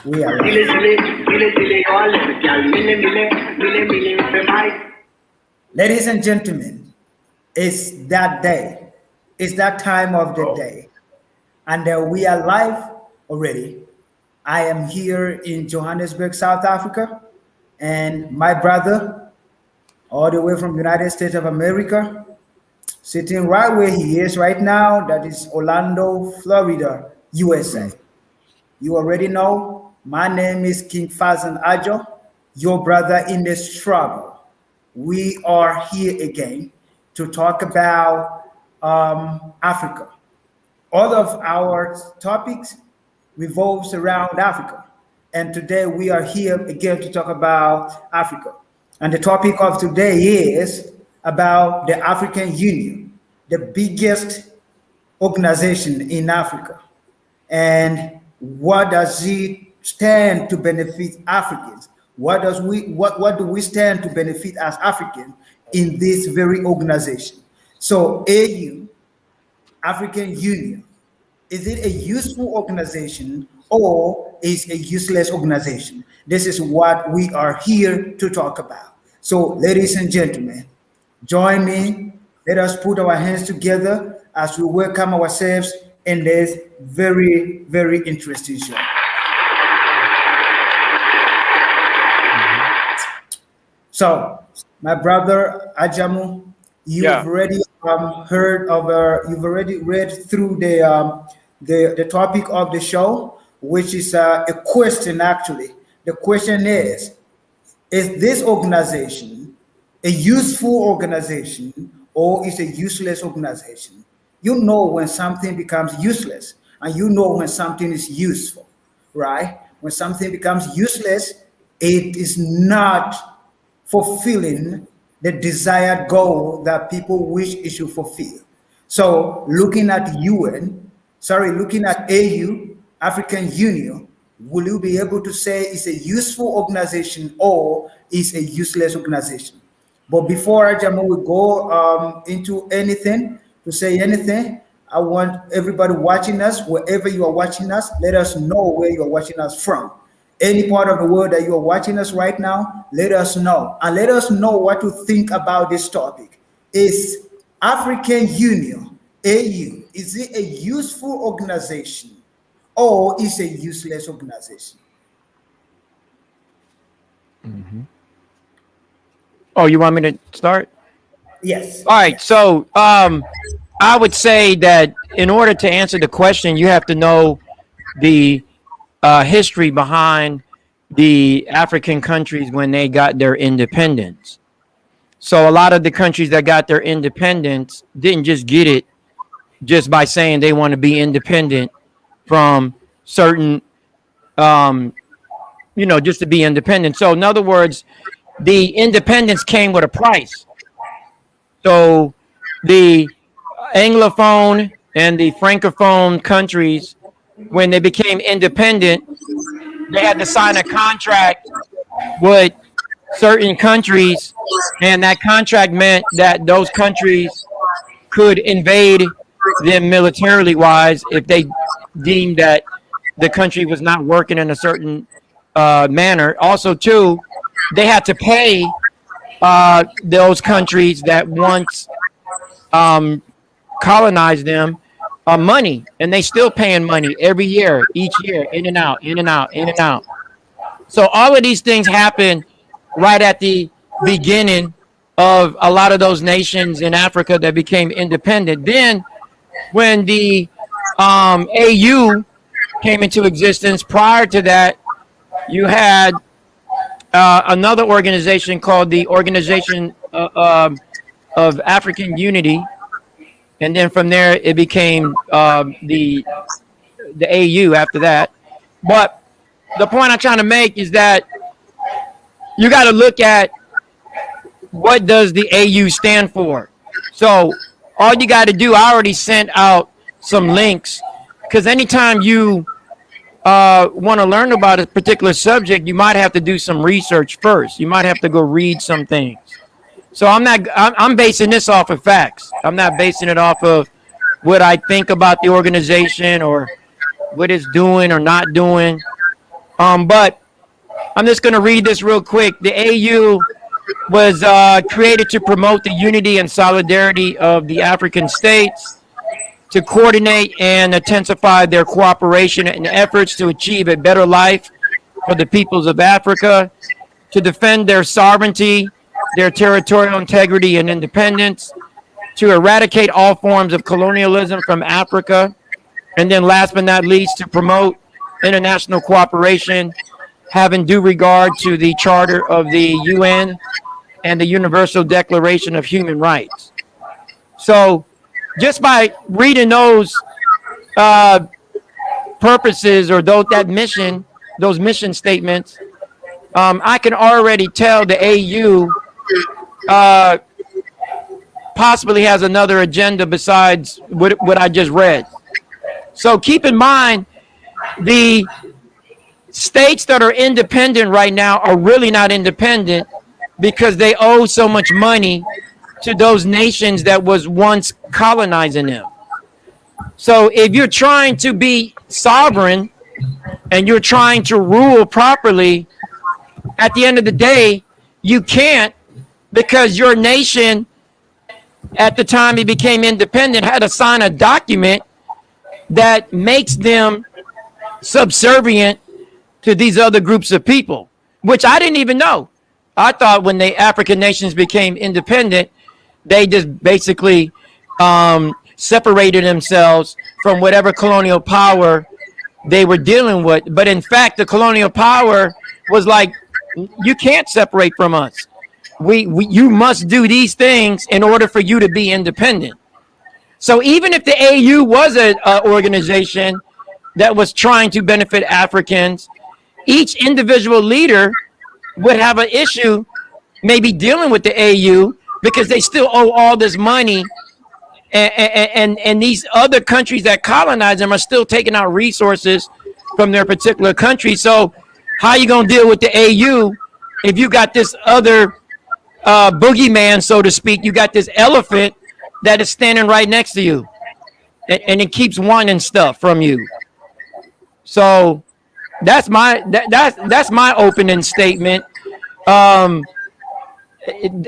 We are live. Ladies and gentlemen, it's that day. It's that time of the day. And we are live already. I am here in Johannesburg, South Africa. And my brother, all the way from United States of America, sitting right where he is right now, that is Orlando, Florida, USA. You already know, my name is King Fazan Ajo, your brother in the struggle. We are here again to talk about Africa. All of our topics revolves around Africa. And today we are here again to talk about Africa. And the topic of today is about the African Union, the biggest organization in Africa. And what does it stand to benefit Africans? What do we stand to benefit as Africans in this very organization? So AU, African Union, is it a useful organization or is a useless organization? This is what we are here to talk about. So ladies and gentlemen, join me. Let us put our hands together as we welcome ourselves in this very, very interesting show. So, my brother Ajamu, you've already heard of, you've already read through the topic of the show, which is a question actually. The question is this organization a useful organization or is a useless organization? You know when something becomes useless and you know when something is useful, right? When something becomes useless, it is not fulfilling the desired goal that people wish it should fulfill. So looking at looking at AU, African Union, will you be able to say it's a useful organization or is a useless organization? But before Ajamo will go into anything, to say anything, I want everybody watching us, wherever you are watching us, let us know where you are watching us from. Any part of the world that you are watching us right now, let us know. And let us know what you think about this topic. Is African Union, AU, is it a useful organization or is it a useless organization? Mm-hmm. Oh, you want me to start? Yes. All right. So I would say that in order to answer the question, you have to know the history behind the African countries when they got their independence. So a lot of the countries that got their independence didn't just get it just by saying they want to be independent from certain, just to be independent. So in other words, the independence came with a price. So the Anglophone and the Francophone countries, when they became independent, they had to sign a contract with certain countries, and that contract meant that those countries could invade them militarily wise if they deemed that the country was not working in a certain manner. Also, too, they had to pay those countries that once colonized them money, and they still paying money every year, each year, in and out, in and out, in and out. So all of these things happen right at the beginning of a lot of those nations in Africa that became independent. Then when the AU came into existence, prior to that, you had another organization called the Organization of African Unity. And then from there, it became the AU after that. But the point I'm trying to make is that you got to look at what does the AU stand for. So all you got to do, I already sent out some links, because anytime you want to learn about a particular subject, you might have to do some research first. You might have to go read some things. So I'm basing this off of facts. I'm not basing it off of what I think about the organization or what it's doing or not doing. But I'm just going to read this real quick. The AU was created to promote the unity and solidarity of the African states, to coordinate and intensify their cooperation and efforts to achieve a better life for the peoples of Africa, to defend their sovereignty, their territorial integrity and independence, to eradicate all forms of colonialism from Africa, and then last but not least, to promote international cooperation, having due regard to the Charter of the UN and the Universal Declaration of Human Rights. So, just by reading those uh, purposes or those mission statements, I can already tell the AU uh, possibly has another agenda besides what I just read. So keep in mind, the states that are independent right now are really not independent because they owe so much money to those nations that was once colonizing them. So if you're trying to be sovereign and you're trying to rule properly, at the end of the day, you can't, because your nation at the time it became independent had to sign a document that makes them subservient to these other groups of people, which I didn't even know. I thought when the African nations became independent, they just basically separated themselves from whatever colonial power they were dealing with. But in fact, the colonial power was like, you can't separate from us. You must do these things in order for you to be independent. So even if the AU was an organization that was trying to benefit Africans, each individual leader would have an issue maybe dealing with the AU because they still owe all this money, and these other countries that colonize them are still taking out resources from their particular country. So how are you going to deal with the AU if you got this other boogeyman, so to speak? You got this elephant that is standing right next to you, and it keeps wanting stuff from you. So that's that's my opening statement.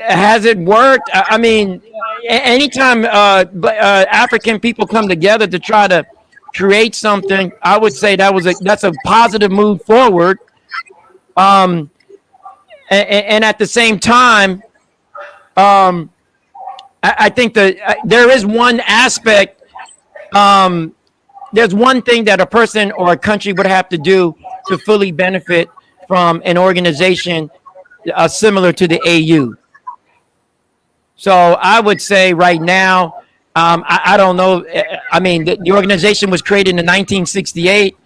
Has it worked? I mean, anytime African people come together to try to create something, I would say that's a positive move forward. And at the same time, I think that there is one aspect. There's one thing that a person or a country would have to do to fully benefit from an organization similar to the AU. So I would say right now, I don't know. I mean, the organization was created in 1968.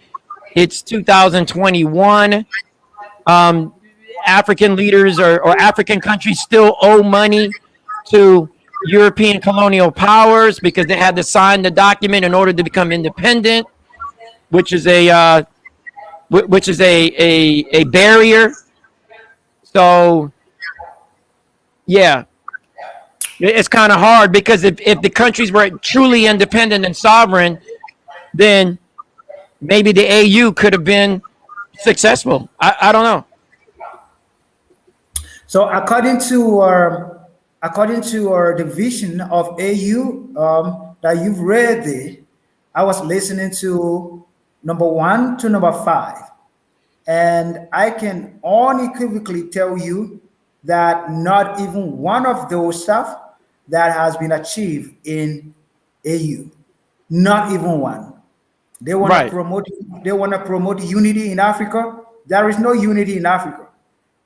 It's 2021. African leaders or African countries still owe money to European colonial powers because they had to sign the document in order to become independent, which is a barrier. So yeah, it's kind of hard because if the countries were truly independent and sovereign, then maybe the AU could have been successful. I don't know. So according to our division of AU that you've read there, I was listening to number 1 to number 5, and I can unequivocally tell you that not even one of those stuff that has been achieved in AU, not even one. They want to Right. promote. They want to promote unity in Africa. There is no unity in Africa,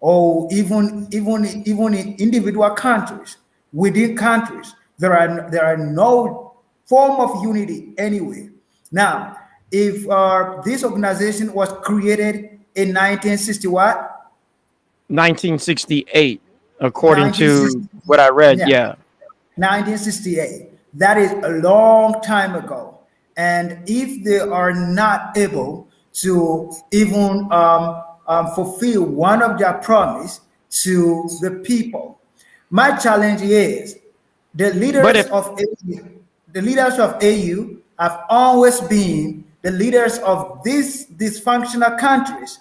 or even in individual countries. Within countries, there are no form of unity anywhere. Now, if this organization was created in 1960, what? 1968, according to 1960, what I read. yeah, Yeah. 1968. That is a long time ago. And if they are not able to even fulfill one of their promise to the people, my challenge is the But leaders if of AU, the leaders of AU have always been the leaders of these dysfunctional countries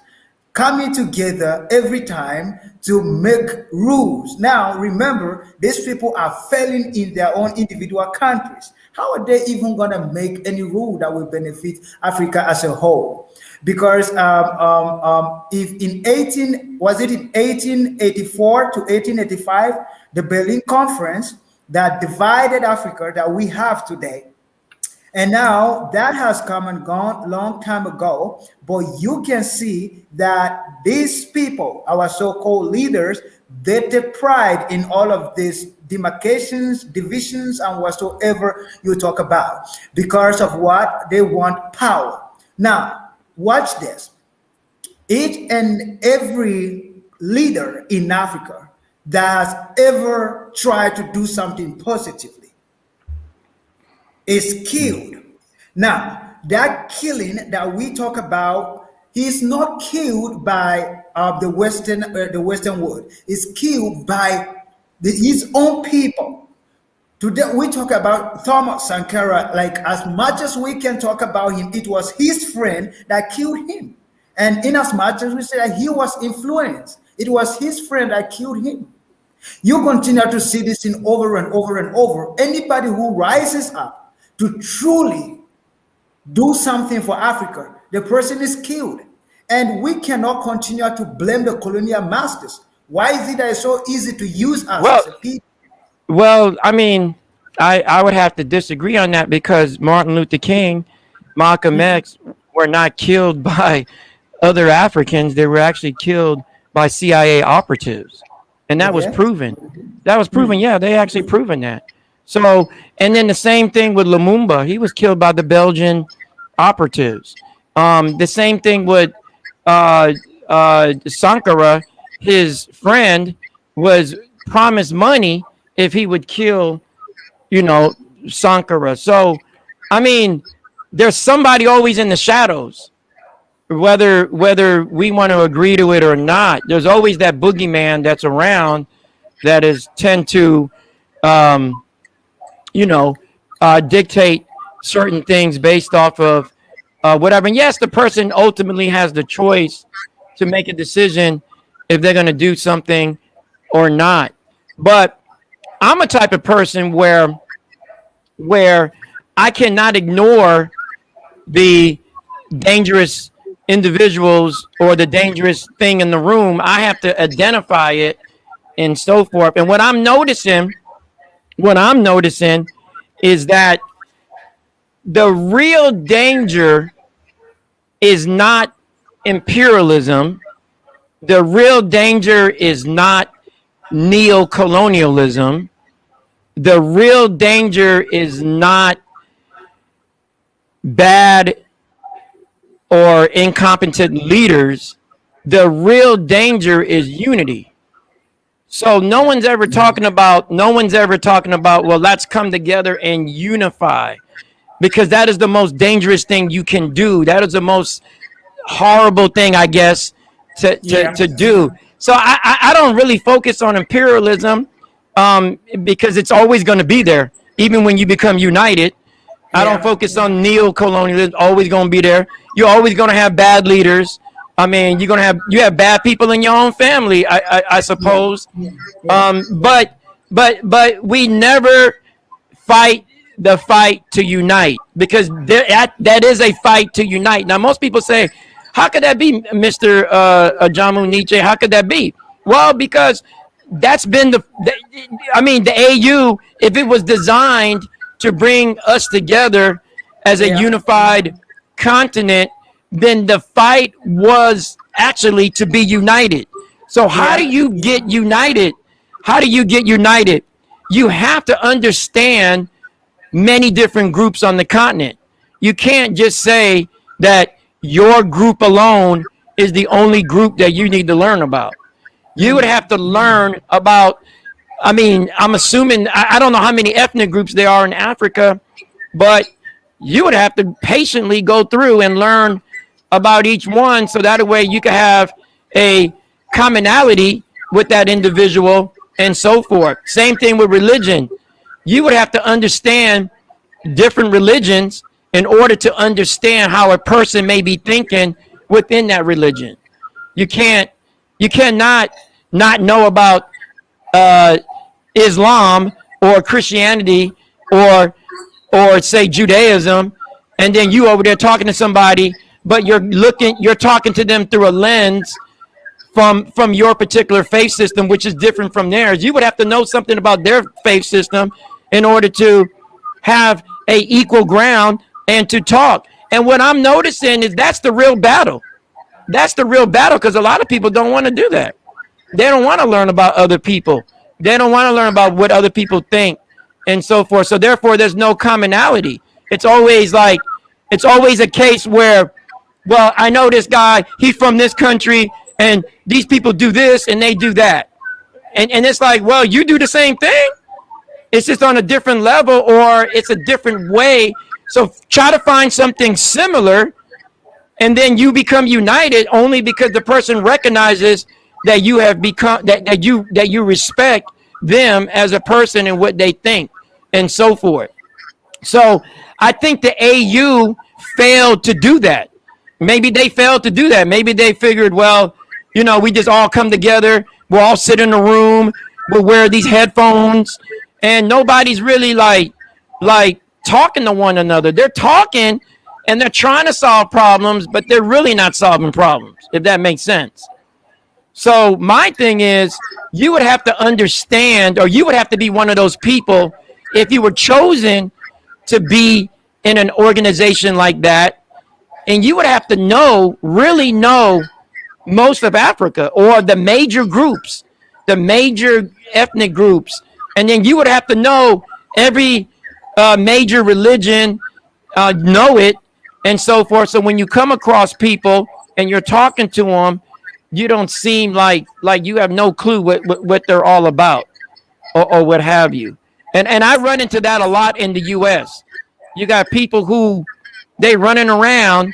coming together every time to make rules. Now, remember, these people are failing in their own individual countries. How are they even going to make any rule that will benefit Africa as a whole? Because if in 18, was it in 1884 to 1885, the Berlin Conference that divided Africa that we have today, and now that has come and gone long time ago, but you can see that these people, our so-called leaders, they take pride in all of these demarcations, divisions, and whatsoever you talk about because of what they want power. Now, watch this. Each and every leader in Africa that has ever tried to do something positively is killed. Now, that killing that we talk about, he's not killed by the Western world. He's killed by his own people. Today we talk about Thomas Sankara. Like as much as we can talk about him, it was his friend that killed him. And in as much as we say that he was influenced, it was his friend that killed him. You continue to see this in over and over and over. Anybody who rises up to truly do something for Africa, the person is killed. And we cannot continue to blame the colonial masters. Why is it that it's so easy to use us Well, as a people? well, I mean, I would have to disagree on that because Martin Luther King, Malcolm X were not killed by other Africans. They were actually killed by CIA operatives. And that was Okay. proven. That was proven. Yeah, they actually proven that. So, and then the same thing with Lumumba. He was killed by the Belgian operatives. The same thing with Sankara. His friend was promised money if he would kill, you know, Sankara. So, I mean, there's somebody always in the shadows, whether we want to agree to it or not. There's always that boogeyman that's around that is tend to, um, you know, dictate certain things based off of whatever. And yes, the person ultimately has the choice to make a decision if they're going to do something or not. But I'm a type of person where I cannot ignore the dangerous individuals or the dangerous thing in the room. I have to identify it and so forth. And what I'm noticing is that the real danger is not imperialism. The real danger is not neo-colonialism. The real danger is not bad or incompetent leaders. The real danger is unity. So no one's ever talking about, well, let's come together and unify, because that is the most dangerous thing you can do. That is the most horrible thing, I guess, to do. So I don't really focus on imperialism, because it's always going to be there, even when you become united. I don't Yeah. focus on neo-colonialism. Always going to be there. You're always going to have bad leaders. I mean, you have bad people in your own family, I suppose. But we never fight the fight to unite, because that is a fight to unite. Now, most people say, how could that be, Mr. Jamu Nietzsche? How could that be? Well, because that's been the AU, if it was designed to bring us together as a Yeah. unified continent, then the fight was actually to be united. So how Yeah. do you get united? How do you get united? You have to understand many different groups on the continent. You can't just say that your group alone is the only group that you need to learn about. You would have to learn about, I mean, I'm assuming, I don't know how many ethnic groups there are in Africa, but you would have to patiently go through and learn about each one, so that way you can have a commonality with that individual and so forth. Same thing with religion. You would have to understand different religions in order to understand how a person may be thinking within that religion. You can't, you cannot not know about uh, Islam or Christianity or say Judaism, and then you over there talking to somebody, but you're talking to them through a lens from your particular faith system, which is different from theirs. You would have to know something about their faith system in order to have a equal ground and to talk. And what I'm noticing is that's the real battle. That's the real battle, because a lot of people don't want to do that. They don't want to learn about other people. They don't want to learn about what other people think and so forth. So therefore, there's no commonality. It's always a case where, well, I know this guy, he's from this country, and these people do this and they do that. And it's like, well, you do the same thing. It's just on a different level, or it's a different way. So try to find something similar, and then you become united only because the person recognizes that you have become that you respect them as a person and what they think and so forth. So I think the AU failed to do that. Maybe they failed to do that. Maybe they figured, well, we just all come together. We'll all sit in a room. We'll wear these headphones, and nobody's really like talking to one another. They're talking and they're trying to solve problems, but they're really not solving problems, if that makes sense. So my thing is, you would have to understand, or you would have to be one of those people, if you were chosen to be in an organization like that, and you would have to really know most of Africa, or the major groups, the major ethnic groups. And then you would have to know every major religion, know it, and so forth. So when you come across people and you're talking to them, you don't seem like you have no clue what they're all about, or what have you. And I run into that a lot in the U.S. You got people who they running around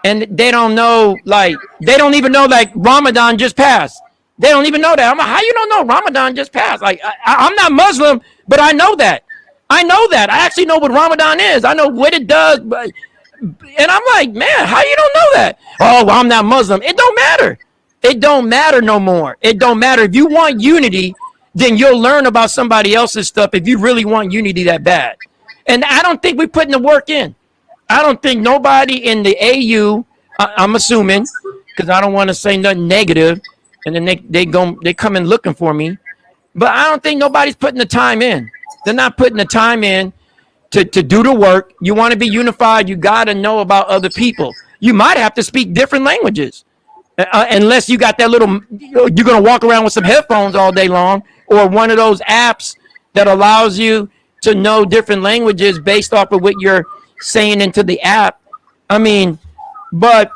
and they don't know, they don't even know Ramadan just passed. They don't even know that. I'm like, how you don't know Ramadan just passed? I'm not Muslim, but I know that. I actually know what Ramadan is. I know what it does. And I'm like, man, how you don't know that? Oh, well, I'm not Muslim. It don't matter. It don't matter no more. It don't matter. If you want unity, then you'll learn about somebody else's stuff if you really want unity that bad. And I don't think we're putting the work in. I don't think nobody in the AU, I'm assuming, because I don't want to say nothing negative, and then they come in looking for me. But I don't think nobody's putting the time in. They're not putting the time in to do the work. You want to be unified, you got to know about other people. You might have to speak different languages. Unless you got that little, you're going to walk around with some headphones all day long, or one of those apps that allows you to know different languages based off of what you're saying into the app. I mean, but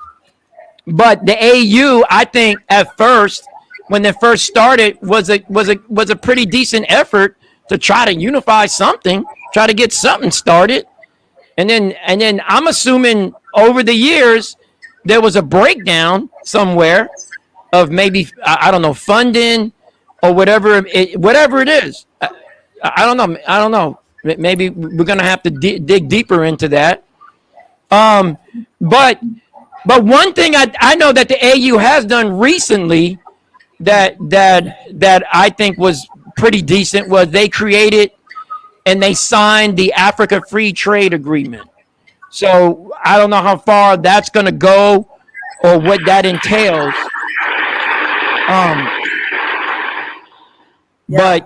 the AU, I think at first, when they first started, was a pretty decent effort to try to unify something, try to get something started. And then I'm assuming over the years, there was a breakdown somewhere of maybe, I don't know, funding or whatever it is. I don't know. Maybe we're going to have to dig deeper into that. But one thing I know that the AU has done recently that I think was pretty decent was they created and they signed the Africa Free Trade Agreement. So I don't know how far that's going to go or what that entails.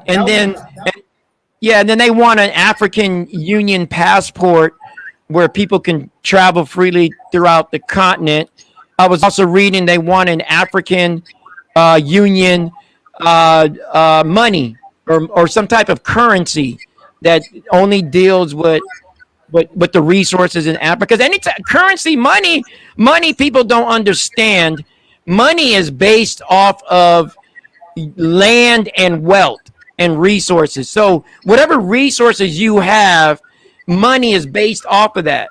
And then they want an African Union passport where people can travel freely throughout the continent. I was also reading they want an African Union money or some type of currency that only deals with the resources in Africa. Because anytime currency, money, people don't understand. Money is based off of land and wealth and resources. So whatever resources you have, money is based off of that.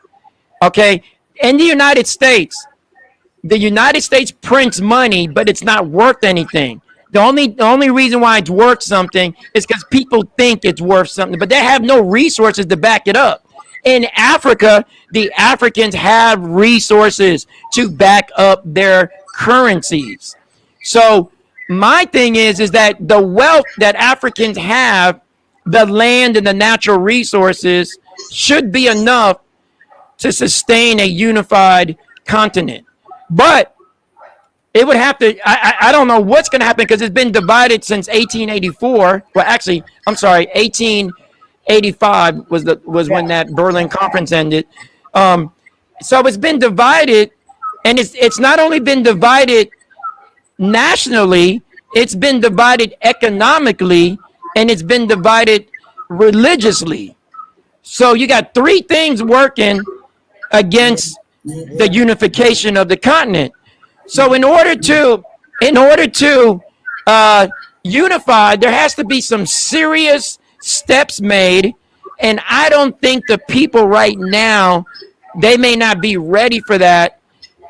Okay. In the United States prints money, but it's not worth anything. The only reason why it's worth something is because people think it's worth something, but they have no resources to back it up. In Africa, the Africans have resources to back up their currencies. So my thing is that the wealth that Africans have, the land and the natural resources, should be enough to sustain a unified continent. But it would have to. I don't know what's going to happen because it's been divided since 1884. Well, actually, I'm sorry, 1885 was when Yeah. that Berlin Conference ended. Um, so it's been divided, and it's not only been divided nationally, it's been divided economically, and it's been divided religiously. So you got three things working against the Yeah. unification of the continent. So in order to uh, unify, there has to be some serious steps made, and I don't think the people right now, they may not be ready for that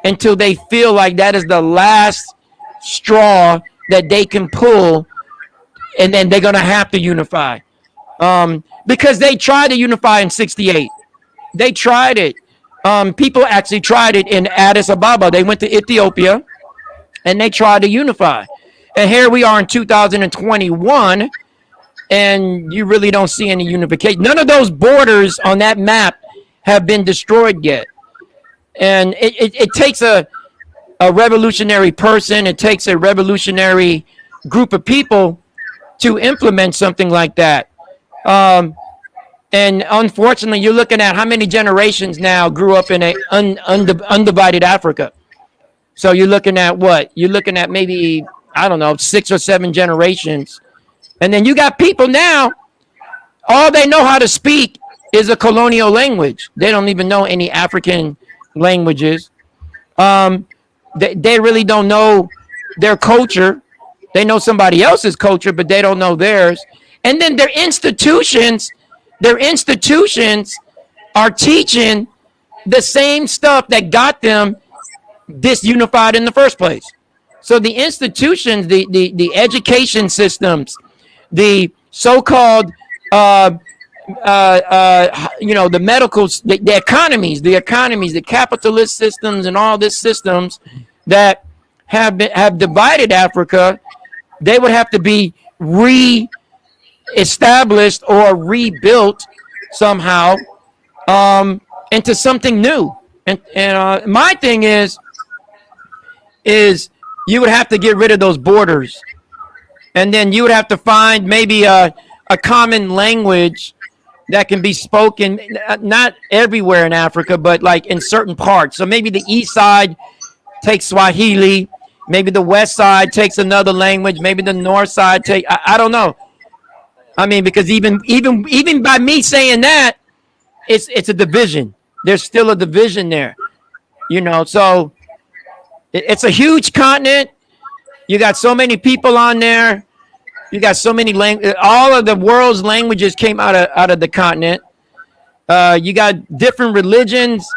until they feel like that is the last straw that they can pull, and then they're gonna have to unify. Because they tried to unify in '68. They tried it. People actually tried it in Addis Ababa. They went to Ethiopia and they tried to unify. And here we are in 2021, and you really don't see any unification. None of those borders on that map have been destroyed yet. And it takes a revolutionary person, it takes a revolutionary group of people to implement something like that. Um, and unfortunately, you're looking at how many generations now grew up in a undivided Africa. So you're looking at what? You're looking at maybe, I don't know, 6 or 7 generations. And then you got people now, all they know how to speak is a colonial language. They don't even know any African languages. Um, they really don't know their culture. They know somebody else's culture, but they don't know theirs. And then their institutions are teaching the same stuff that got them disunified in the first place. So the institutions, the education systems, the so-called the medical, the economies, the capitalist systems, and all these systems that have divided Africa, they would have to be re-established or rebuilt somehow into something new. And my thing is you would have to get rid of those borders, and then you would have to find maybe a common language that can be spoken not everywhere in Africa, but like in certain parts. So maybe the east side takes Swahili, maybe the west side takes another language, maybe the north side take I don't know. I mean, because even by me saying that, it's a division. There's still a division there, So it's a huge continent. You got so many people on there. You got so many all of the world's languages came out of the continent. You got different religions,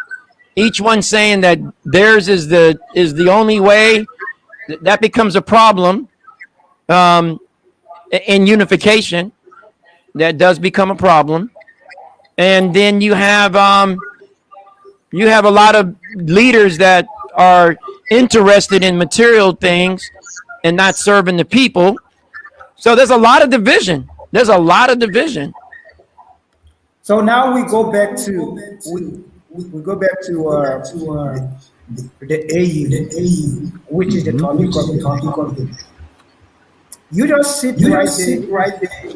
each one saying that theirs is the only way. That becomes a problem in unification. That does become a problem. And then you have a lot of leaders that are interested in material things and not serving the people. So there's a lot of division. There's a lot of division. So now we go back to the AU, which is the Mm-hmm. topic of the day. You just sit right there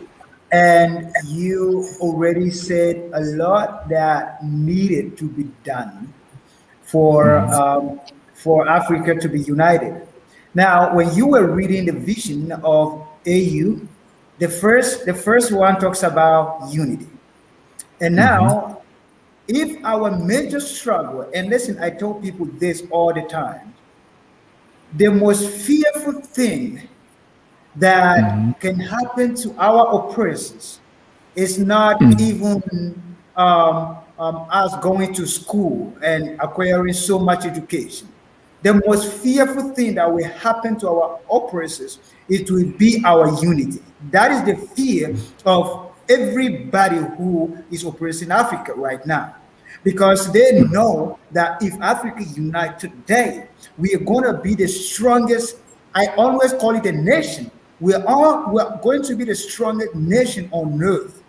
and you already said a lot that needed to be done for Mm-hmm. for Africa to be united. Now, when you were reading the vision of AU, the first one talks about unity. And Mm-hmm. now, if our major struggle, and listen, I tell people this all the time, the most fearful thing Mm-hmm. that can happen to our oppressors is not even us going to school and acquiring so much education. The most fearful thing that will happen to our oppressors, it will be our unity. That is the fear of everybody who is oppressing Africa right now. Because they know that if Africa unite today, we are going to be the strongest I always call it a nation. We're going to be the strongest nation on earth.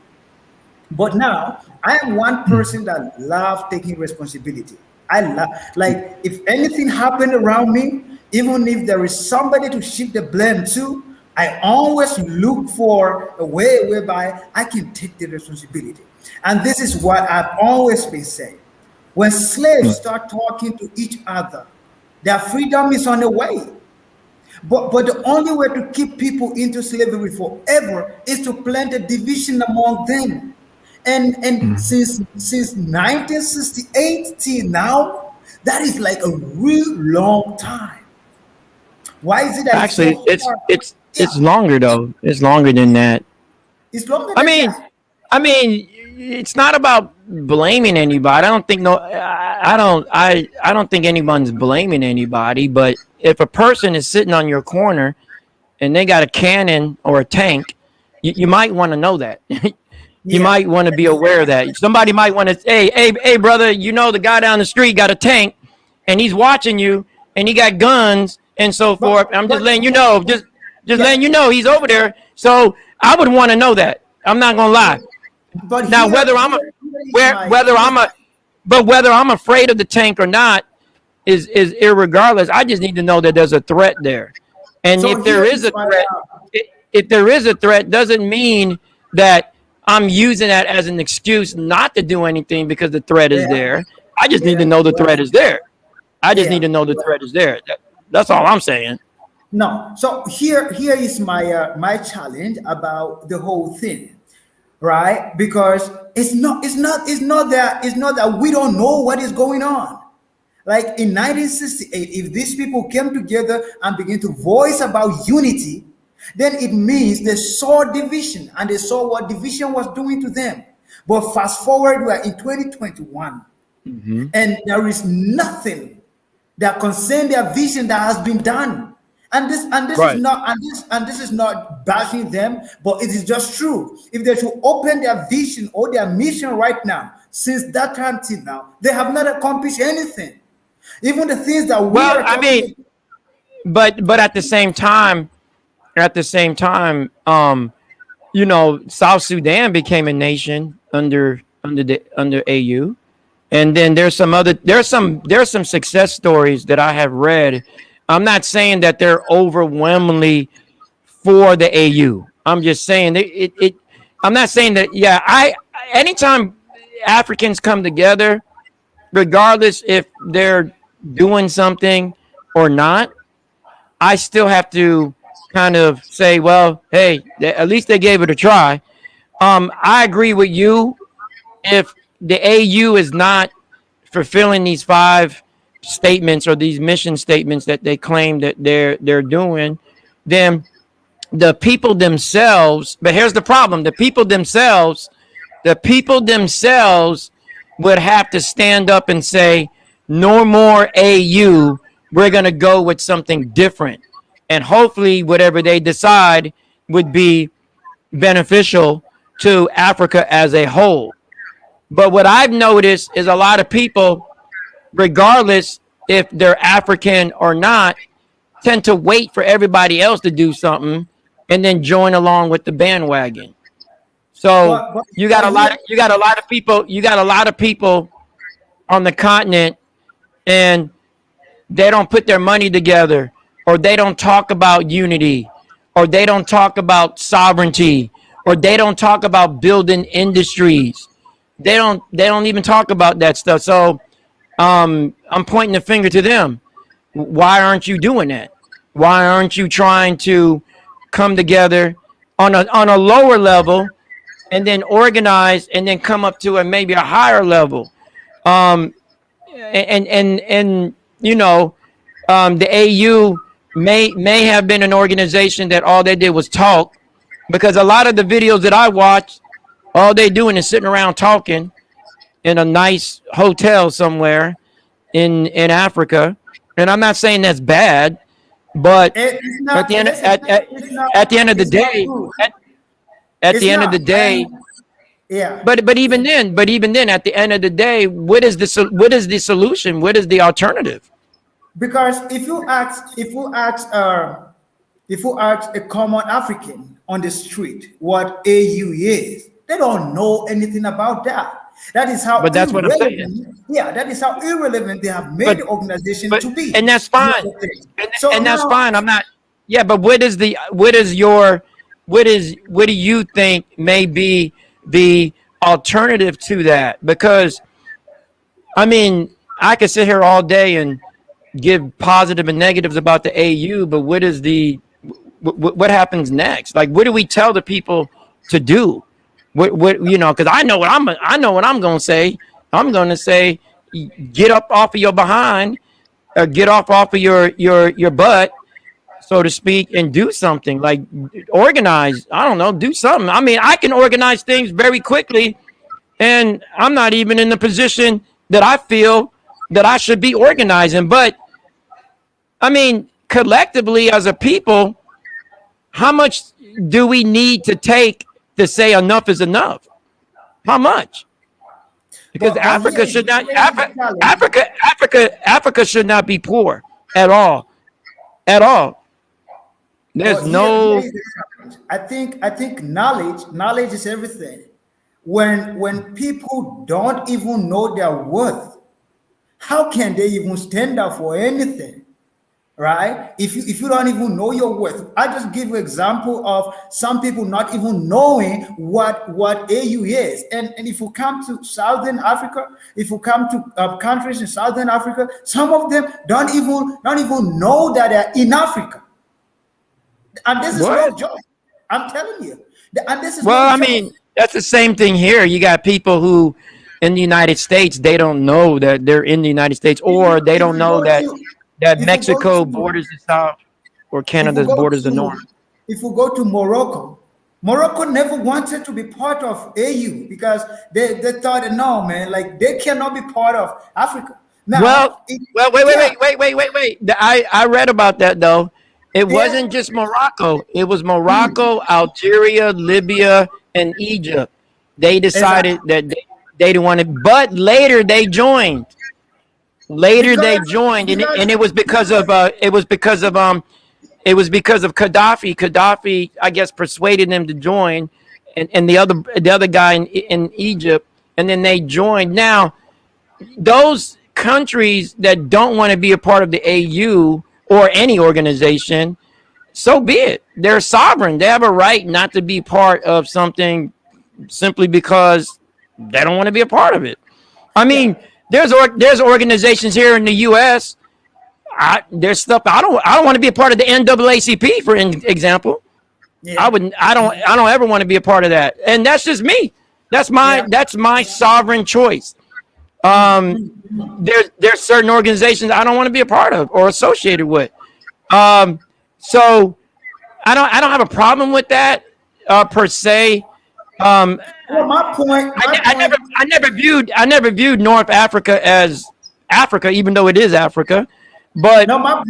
But now I am one person that love taking responsibility. I love, like, if anything happened around me, even if there is somebody to shift the blame to, I always look for a way whereby I can take the responsibility. And this is what I've always been saying. When slaves start talking to each other, their freedom is on the way. But the only way to keep people into slavery forever is to plant a division among them. And since 1968 till now, that is like a real long time. Why is it that it's Actually, so it's hard? it's Yeah, it's longer though. It's longer than that. it's longer I than mean, that. I mean, it's not about blaming anybody. I don't think no. I don't think anyone's blaming anybody. But if a person is sitting on your corner and they got a cannon or a tank, you might want to know that. You Yeah, might want to be aware of that. Somebody might want to, hey, brother, you know the guy down the street got a tank, and he's watching you, and he got guns and so but forth. I'm just but letting you know, just yeah, letting you know he's over there. So I would want to know that. I'm not gonna lie. but Now whether here is my whether I'm a but whether I'm afraid of the tank or not is irregardless. I just need to know that there's a threat there, and so if there here is is a my threat, if there is a threat, doesn't mean that I'm using that as an excuse not to do anything because the threat is yeah, there. I just need to yeah, know the threat well, is there. I just need yeah. to know the threat is there. That's all I'm saying. No, so here is my my challenge about the whole thing, right? Because it's not that we don't know what is going on. Like in 1968, if these people came together and begin to voice about unity, then it means they saw division and they saw what division was doing to them. But fast forward, we are in 2021, Hmm. and there is nothing that concern their vision that has been done. And this is Right. not and this is not bashing them, but it is just true. If they should open their vision or their mission right now, since that time till now, they have not accomplished anything. Even the things that we Well, are I talking mean, about. but at the same time, South Sudan became a nation under AU. And then there's some success stories that I have read. I'm not saying that they're overwhelmingly for the AU. I'm just saying it. I'm not saying that. Yeah, I anytime Africans come together, regardless if they're doing something or not, I still have to kind of say, well, hey, at least they gave it a try. I agree with you. If the AU is not fulfilling these five statements or these mission statements that they claim that they're doing, then the people themselves. But here's the problem: the people themselves would have to stand up and say, "No more AU. We're gonna go with something different," and hopefully, whatever they decide would be beneficial to Africa as a whole. But what I've noticed is a lot of people, regardless if they're African or not, tend to wait for everybody else to do something and then join along with the bandwagon. So but but, you got but a here lot of people on the continent, and they don't put their money together, or they don't talk about unity, or they don't talk about sovereignty, or they don't talk about building industries. They don't even talk about that stuff. So I'm pointing the finger to them. Why aren't you doing that? Why aren't you trying to come together on a lower level and then organize and then come up to a maybe a higher level? Um, and the AU may have been an organization that all they did was talk, because a lot of the videos that I watched, all they doing is sitting around talking in a nice hotel somewhere in Africa. And I'm not saying that's bad, but it's at not. the end Listen, at the end of the it's not day, good. at It's the end of the not. day, And yeah. but even then, at the end of the day, what is the solution? What is the alternative? Because if you ask if you ask a common African on the street what AU is, they don't know anything about that. That is how But that's what I'm saying. irrelevant, yeah, that is how irrelevant they have made But the organization but to and be. that's You fine. understand? So And that's now, fine. I'm not. Yeah, but what do you think may be the alternative to that? Because I mean, I could sit here all day and give positive and negatives about the AU, but what happens next? Like, what do we tell the people to do? What Because I know what I'm gonna say. I'm gonna say, get up off of your behind, get off of your butt, so to speak, and do something. Like, organize. I don't know, do something. I mean, I can organize things very quickly, and I'm not even in the position that I feel that I should be organizing. But I mean, collectively as a people, how much do we need to take to say enough is enough? How much? Because but Africa here, should not here is the challenge. Africa should not be poor at all. At all. There's But here no. is the challenge. I think knowledge is everything. When people don't even know their worth, how can they even stand up for anything? Right? If you don't even know your worth, I just give you example of some people not even knowing what AU is. And if you come to Southern Africa, if you come to countries in Southern Africa, some of them don't even know that they're in Africa. And this is What? no joke. I'm telling you. And this is Well, no I joke. mean, that's the same thing here. You got people who in the United States, they don't know that they're in the United States, If or you they if don't you know go that to if you go Mexico to borders the south or if you Canada go borders the to north. if you go to Morocco, Morocco never wanted to be part of AU because they thought that no man, like they cannot be part of Africa. Well, Now, yeah, wait. I read about that though. It yeah, wasn't just Morocco. It was Morocco, Algeria, Libya, and Egypt. They decided exactly. that they didn't want it, but later they joined. Later they Because joined, because and it was because of Gaddafi. Gaddafi, I guess, persuaded them to join, and the other guy in Egypt, and then they joined. Now those countries that don't want to be a part of the AU or any organization, so be it. They're sovereign. They have a right not to be part of something simply because they don't want to be a part of it. I yeah, mean, there's organizations here in the U.S. There's stuff I don't want to be a part of the NAACP, for example. I yeah, would I don't ever want to be a part of that, and that's just me. yeah, That's my sovereign choice. There's certain organizations I don't want to be a part of or associated with. Um, so I don't have a problem with that per se. Um, well, I never viewed North Africa as Africa, even though it is Africa. But no, my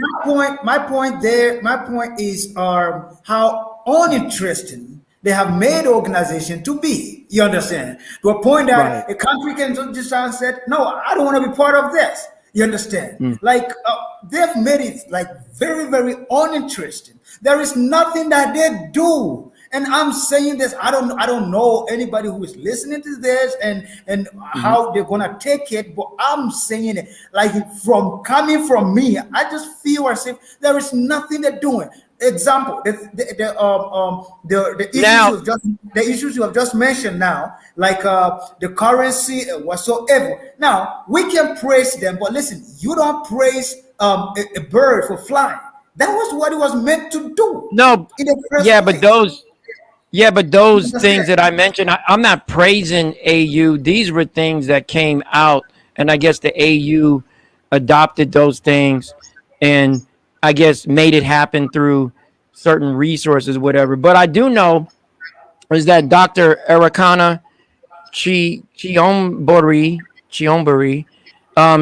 point is how uninteresting they have made organization to be. You understand? To a point right. that a country can just said, no, I don't want to be part of this. You understand? Mm. Like they've made it like very, very uninteresting. There is nothing that they do. And I'm saying this. I don't know anybody who is listening to this and Mhm. how they're gonna take it, but I'm saying it like from coming from me. I just feel as if there is nothing they're doing. Example, the issues Now, you have just mentioned now, like the currency whatsoever. Now we can praise them, but listen, you don't praise a bird for flying. That was what it was meant to do no, in the first yeah, but place. You those things understand? that I mentioned, I'm not praising AU. These were things that came out, and I guess the AU adopted those things, and I guess made it happen through certain resources, whatever. But I do know is that Dr. Ericana Chiombori,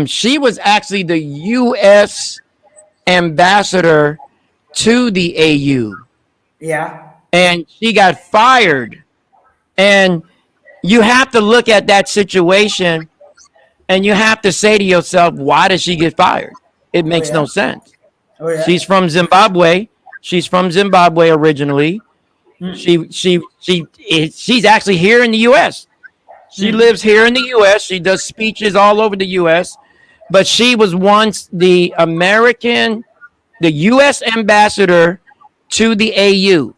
she was actually the U.S. ambassador to the AU, Yeah, and she got fired. And you have to look at that situation, and you have to say to yourself, why did she get fired? It oh makes no yeah, sense. oh She's yeah, from Zimbabwe. She's from Zimbabwe originally. She's actually here in the U.S. She lives here in the U.S. She does speeches all over the U.S. But she was once the U.S. ambassador to the AU.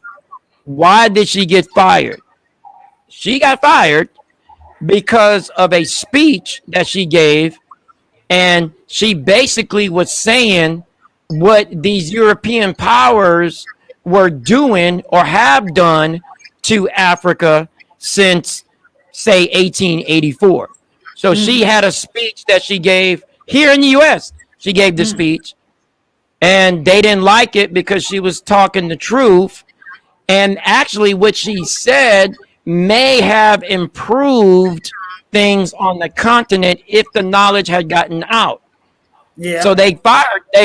Why did she get fired? She got fired because of a speech that she gave, and she basically was saying what these European powers were doing or have done to Africa since, say, 1884. So she had a speech that she gave here in the U.S. She gave the speech, and they didn't like it because she was talking the truth. And actually, what she said may have improved things on the continent if the knowledge had gotten out. So Yeah. they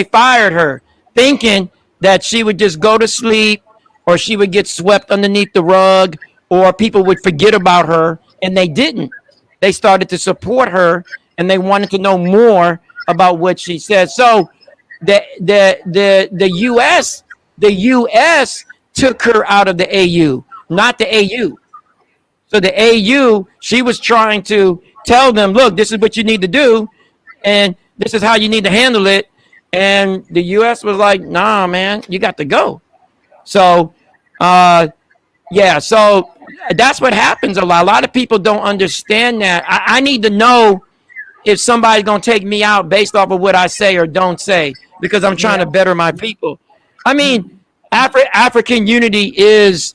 fired her, thinking that she would just go to sleep, or she would get swept underneath the rug, or people would forget about her, and they didn't. They started to support her, and they wanted to know more about what she said. So the US took her out of the AU, not the AU. So the AU, she was trying to tell them, look, this is what you need to do, and this is how you need to handle it. And the US was like, nah, man, you got to go. So yeah, so that's what happens a lot. A lot of people don't understand that. I need to know if somebody's gonna take me out based off of what I say or don't say, because I'm trying to Yeah. better my people. I mean, African unity is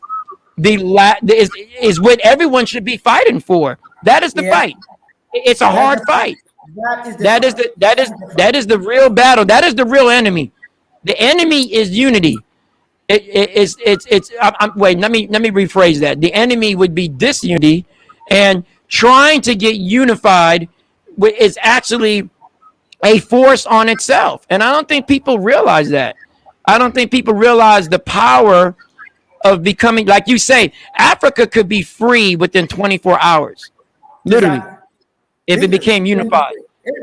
is what everyone should be fighting for. That is the Yeah. fight. It's a That, hard that, fight. that is the That is fight. the that That is is the fight. that is the real battle. That is the real enemy. The enemy is unity. Wait. Let me rephrase that. The enemy would be disunity, and trying to get unified is actually a force on itself. And I don't think people realize that. I don't think people realize the power of becoming, like you say, Africa could be free within 24 hours, literally, Exactly. if it Literally. became unified.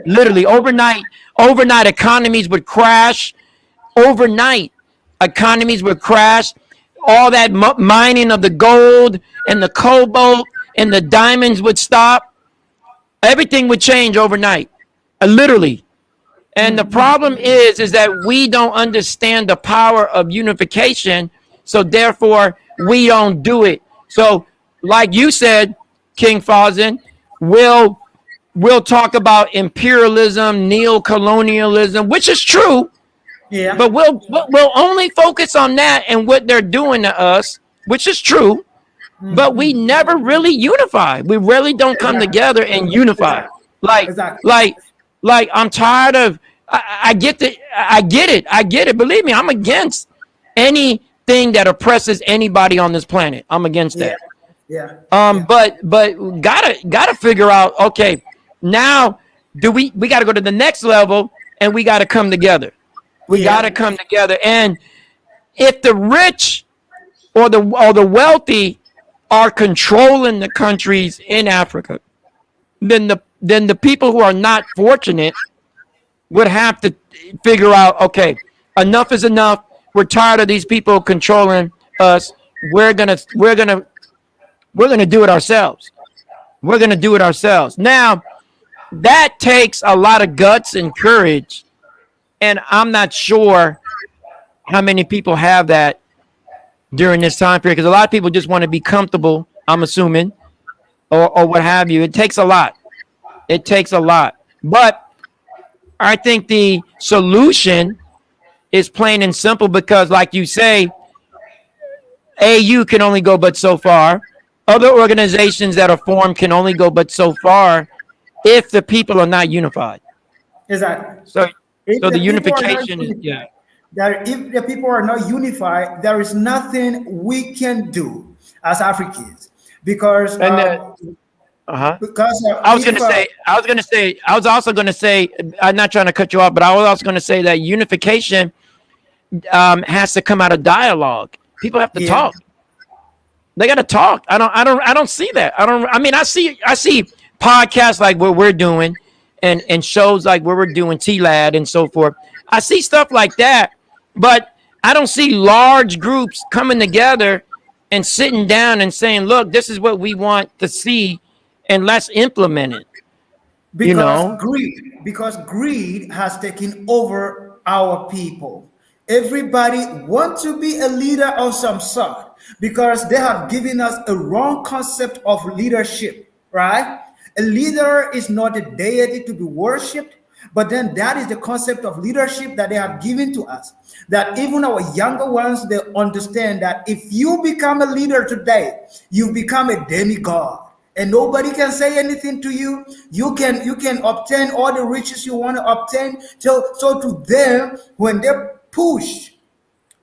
Literally, Exactly. overnight economies would crash. Overnight, economies would crash. All that mining of the gold and the cobalt and the diamonds would stop. Everything would change overnight, literally. And the problem is that we don't understand the power of unification, so therefore we don't do it. So, like you said, King Fazin, we'll we'll talk about imperialism, neo-colonialism, which is true, but Yeah. we'll only focus on that and what they're doing to us, which is true. But we never really unify. We really don't come Exactly. together and unify. Exactly. Like, Exactly. like, like I'm tired of. I get the. I get it. I get it. Believe me, I'm against anything that oppresses anybody on this planet. I'm against Yeah. that. Yeah. Yeah. But gotta figure out. Okay, now do we got to go to the next level, and we got to come together. We got to Yeah. come together. And if the rich or the wealthy are controlling the countries in Africa, then the people who are not fortunate would have to figure out, okay, enough is enough. We're tired of these people controlling us. We're gonna do it ourselves. We're gonna do it ourselves. Now that takes a lot of guts and courage, and I'm not sure how many people have that during this time period, because a lot of people just want to be comfortable, I'm assuming, or what have you. It takes a lot. It takes a lot. But I think the solution is plain and simple, because, like you say, AU can only go but so far. Other organizations that are formed can only go but so far if the people are not unified. Exactly. So, If so the the people are not unification is, yeah. unified, that if the people are not unified, there is nothing we can do as Africans, because And uh-huh. if I was also gonna say, I'm not trying to cut you off, but I was also gonna say that unification has to come out of dialogue. People have to yeah, talk. They got to talk. I don't see that. I mean, I see podcasts like what we're doing, and shows like what we're doing, TLAD and so forth. I see stuff like that, but I don't see large groups coming together and sitting down and saying, look, this is what we want to see and let's implement it. You because know, greed has taken over our people. Everybody wants to be a leader of some sort because they have given us a wrong concept of leadership, right? A leader is not a deity to be worshipped, but then that is the concept of leadership that they have given to us, that even our younger ones, they understand that if you become a leader today, you become a demigod and nobody can say anything to you. You can obtain all the riches you want to obtain. So to them, when they push,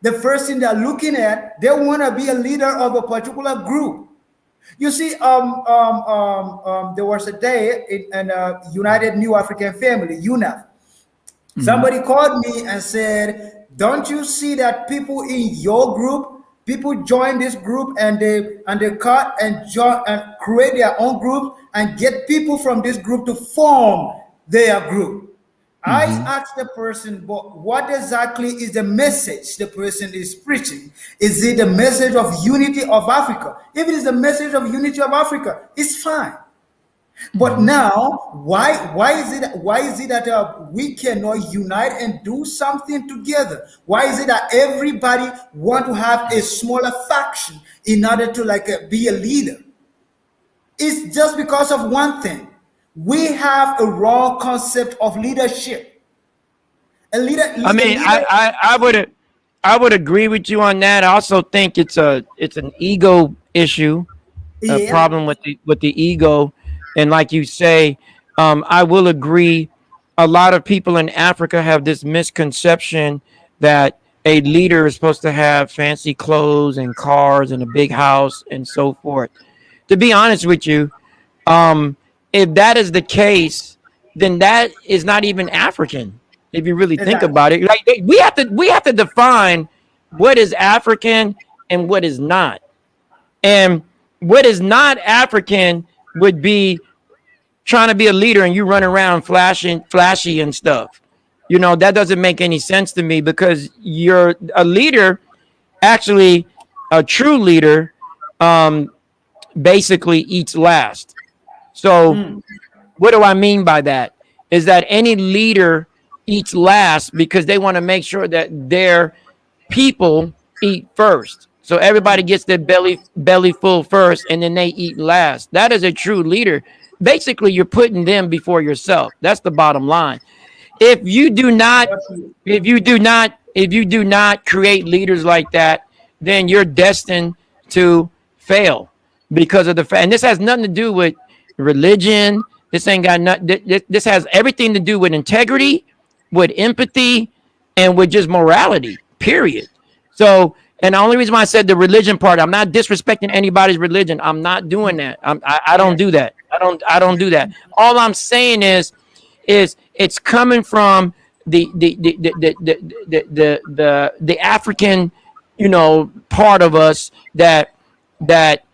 the first thing they're looking at, they want to be a leader of a particular group. You see, there was a day in United New African Family, UNAF. mm-hmm, Somebody called me and said, "Don't you see that people in your group, people join this group and they cut and join and create their own group and get people from this group to form their group?" I mm-hmm. asked the person, "But what exactly is the message the person is preaching? Is it the message of unity of Africa? If it is the message of unity of Africa, it's fine. But Mm-hmm. now, why is it that we cannot unite and do something together? Why is it that everybody want to have a smaller faction in order to be a leader? It's just because of one thing. We have a wrong concept of leadership. I A mean, leader, I would agree with you on that. I also think it's an ego issue, a yeah, problem with the ego, and like you say, I will agree. A lot of people in Africa have this misconception that a leader is supposed to have fancy clothes and cars and a big house and so forth. To be honest with you, um, if that is the case, then that is not even African. If you really think exactly. about it, like we have to define what is African and what is not. And what is not African would be trying to be a leader and you run around flashy and stuff. You know, that doesn't make any sense to me because you're a leader, actually, a true leader, um, basically eats last. So, Mm, what do I mean by that? Is that any leader eats last because they want to make sure that their people eat first. So everybody mm. gets their belly full first and then they eat last. That is a true leader. Basically, you're putting them before yourself. That's the bottom line. If you do not, What you- if you do not create leaders like that, then you're destined to fail because of the fact. And this has nothing to do with religion. This ain't got nothing. This has everything to do with integrity, with empathy, and with just morality. Period. So, and the only reason why I said the religion part, I'm not disrespecting anybody's religion. I'm not doing that. I don't yeah. do that. I don't do that. All I'm saying is it's coming from the African, you know, part of us that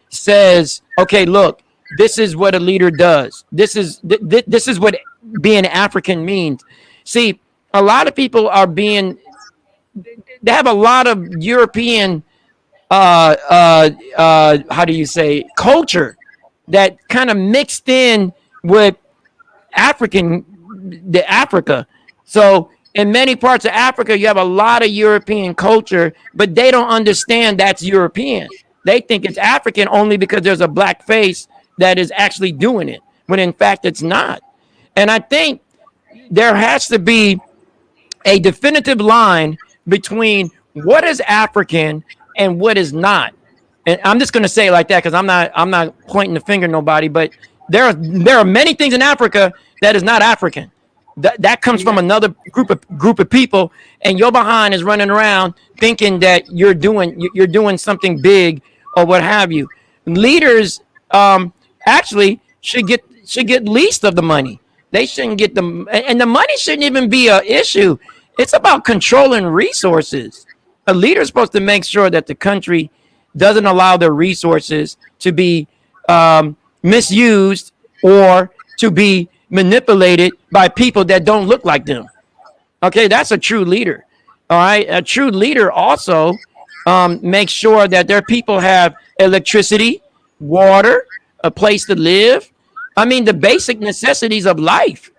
says, okay, look, this is what a leader does. This is what being African means. See, a lot of people are being, they have a lot of European how do you say, culture that kind of mixed in with African, the Africa. So in many parts of Africa, you have a lot of European culture, but they don't understand that's European. They think it's African only because there's a black face that is actually doing it, when in fact it's not. And I think there has to be a definitive line between what is African and what is not. And I'm just going to say it like that because I'm not pointing the finger at nobody, but there are many things in Africa that is not African. That comes from Yeah. another group of people, and your behind is running around thinking that you're doing something big or what have you. Leaders actually should get least of the money. They shouldn't get the, and the money shouldn't even be an issue. It's about controlling resources. A leader is supposed to make sure that the country doesn't allow their resources to be misused or to be manipulated by people that don't look like them. Okay, that's a true leader. All right. A true leader also makes sure that their people have electricity, water, a place to live. I mean, the basic necessities of life.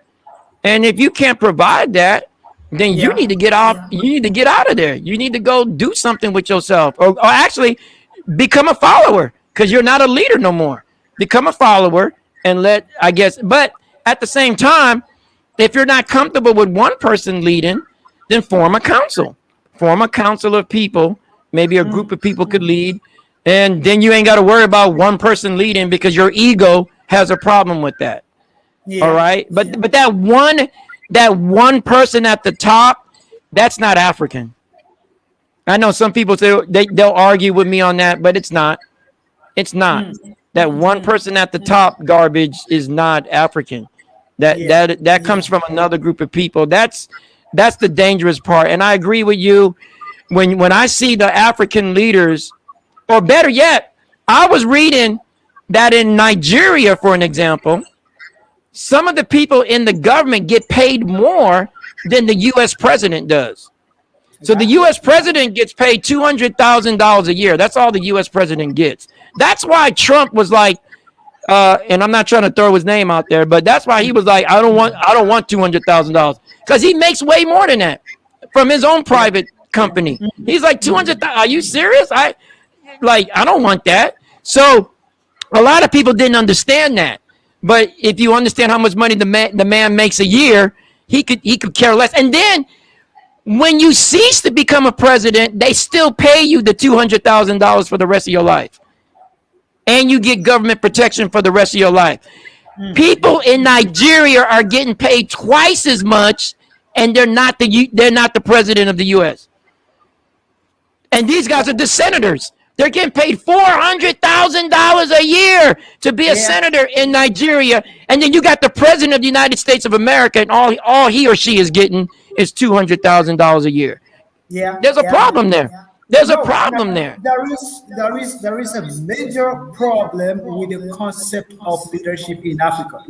And if you can't provide that, then you need Yeah. to get off. Yeah. You need to get out of there. You need to go do something with yourself, or actually become a follower because you're not a leader no more. Become a follower and let, I guess. But at the same time, if you're not comfortable with one person leading, then form a council. Form a council of people. Maybe a group of people could lead, and then you ain't got to worry about one person leading because your ego has a problem with that. All Yeah. right, Yeah. but that one person at the top, that's not African. I know some people say they'll argue with me on that, but it's not. It's not. That one person at the top garbage is not African. That Yeah. that that Yeah. comes from another group of people. That's the dangerous part. And I agree with you when I see the African leaders, or better yet, I was reading that in Nigeria, for an example, some of the people in the government get paid more than the U.S. president does. So the Exactly. U.S. president gets paid $200,000 a year. That's all the U.S. president gets. That's why Trump was like, and I'm not trying to throw his name out there, but that's why he was like, I don't want $200,000 because he makes way more than that from his own Yeah. private company. He's like 200,000. Are you serious? I don't want that. So a lot of people didn't understand that. But if you understand how much money the man makes a year, he could care less. And then when you cease to become a president, they still pay you the $200,000 for the rest of your life, and you get government protection for the rest of your life. People in Nigeria are getting paid twice as much, and they're not the president of the U.S. And these guys are the senators. They're getting paid $400,000 a year to be a Yeah. senator in Nigeria. And then you got the president of the United States of America, and all he or she is getting is $200,000 a year. Yeah. There's a Yeah. problem there. There's a No, problem there. there is a major problem with the concept of leadership in Africa.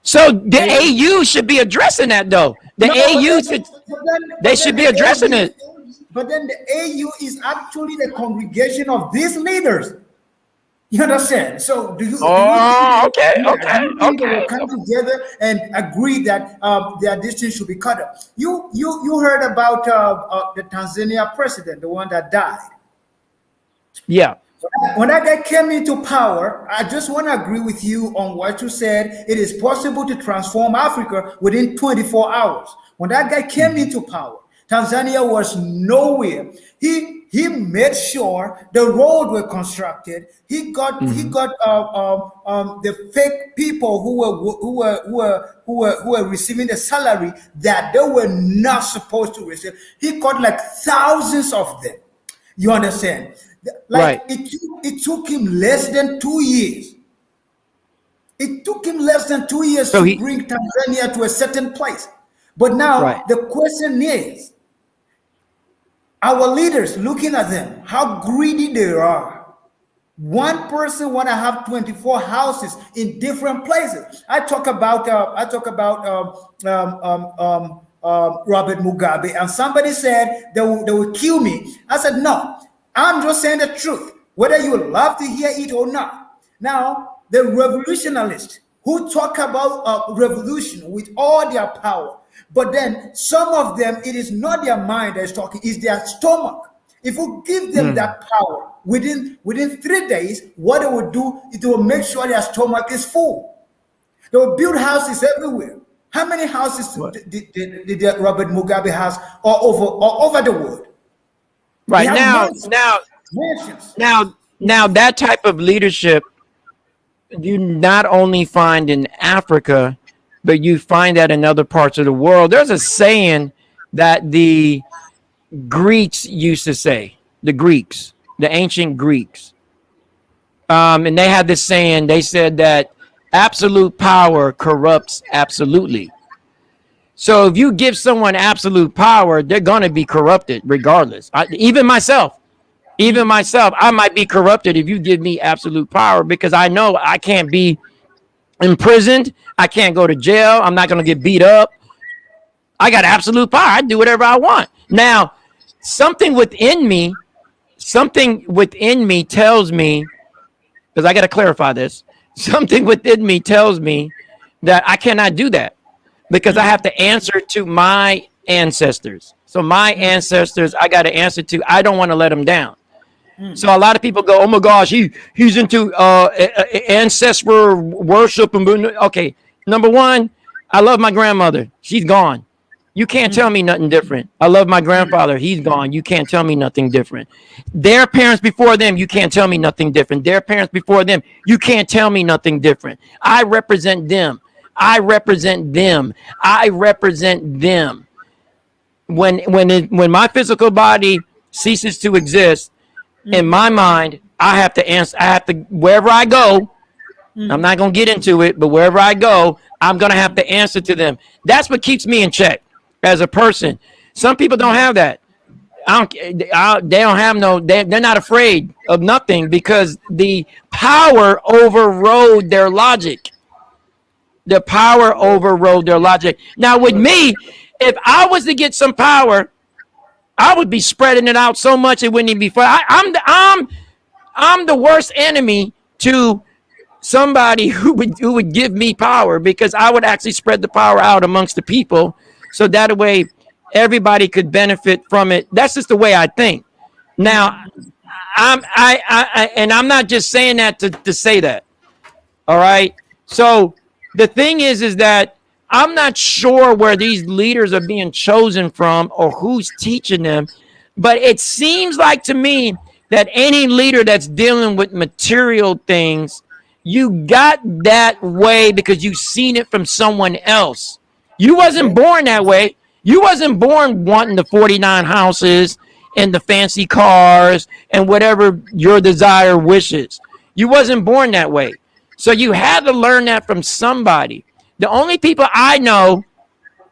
So the Eh, AU should be addressing that, though. The no, AU should, they but then should be the addressing AU, it. the AU is actually the congregation of these leaders. You understand? So do you think Oh, okay, do okay, you think they will okay. come together and agree that their distance should be cut off? You heard about the Tanzania president, the one that died. Yeah. When that guy came into power, I just want to agree with you on what you said. It is possible to transform Africa within 24 hours. When that guy came into power, Tanzania was nowhere. He made sure the road were constructed. He got the fake people who were receiving the salary that they were not supposed to receive. He got like thousands of them. You understand? Right. Like it took him less than 2 years. It took him less than 2 years So to he, bring Tanzania to a certain place. But now right. the question is, our leaders looking at them, how greedy they are. One person want to have 24 houses in different places. I talk about Robert Mugabe, and somebody said they will kill me. I said no. I'm just saying the truth, whether you love to hear it or not. Now, the revolutionists who talk about revolution with all their power, but then some of them, it is not their mind that is talking, it's their stomach. If we give them that power within 3 days, what they will do, it will make sure their stomach is full. They will build houses everywhere. How many houses What? did Robert Mugabe has all over the world? He Right has now, mansions. now, Mansions. now, that type of leadership you not only find in Africa, but you find that in other parts of the world. There's a saying that the Greeks used to say, the ancient Greeks. And they had this saying, they said that absolute power corrupts absolutely. So if you give someone absolute power, they're going to be corrupted regardless. Even myself, I might be corrupted if you give me absolute power because I know I can't be imprisoned. I can't go to jail. I'm not going to get beat up. I got absolute power. I do whatever I want. Now, something within me, something within me tells me, because I got to clarify this, something within me tells me that I cannot do that because I have to answer to my ancestors. So my ancestors, I got to answer to. I don't want to let them down. So a lot of people go, "Oh my gosh, he's into ancestral worship." And okay, number one, I love my grandmother. She's gone. You can't tell me nothing different. I love my grandfather. He's gone. You can't tell me nothing different. Their parents before them, you can't tell me nothing different. Their parents before them, you can't tell me nothing different. I represent them. I represent them. I represent them. When my physical body ceases to exist, in my mind, I have to answer. I have to wherever I go. I'm not gonna get into it, but wherever I go, I'm gonna have to answer to them. That's what keeps me in check as a person. Some people don't have that. They don't have no. They're not afraid of nothing because the power overrode their logic. The power overrode their logic. Now, with me, if I was to get some power, I would be spreading it out so much it wouldn't even be fun. I'm the worst enemy to somebody who would give me power because I would actually spread the power out amongst the people, so that way everybody could benefit from it. That's just the way I think. Now, and I'm not just saying that to say that. All right. So the thing is that I'm not sure where these leaders are being chosen from or who's teaching them, but it seems like to me that any leader that's dealing with material things, you got that way because you've seen it from someone else. You wasn't Okay. born that way. You wasn't born wanting the 49 houses and the fancy cars and whatever your desire wishes. You wasn't born that way. So you had to learn that from somebody. The only people I know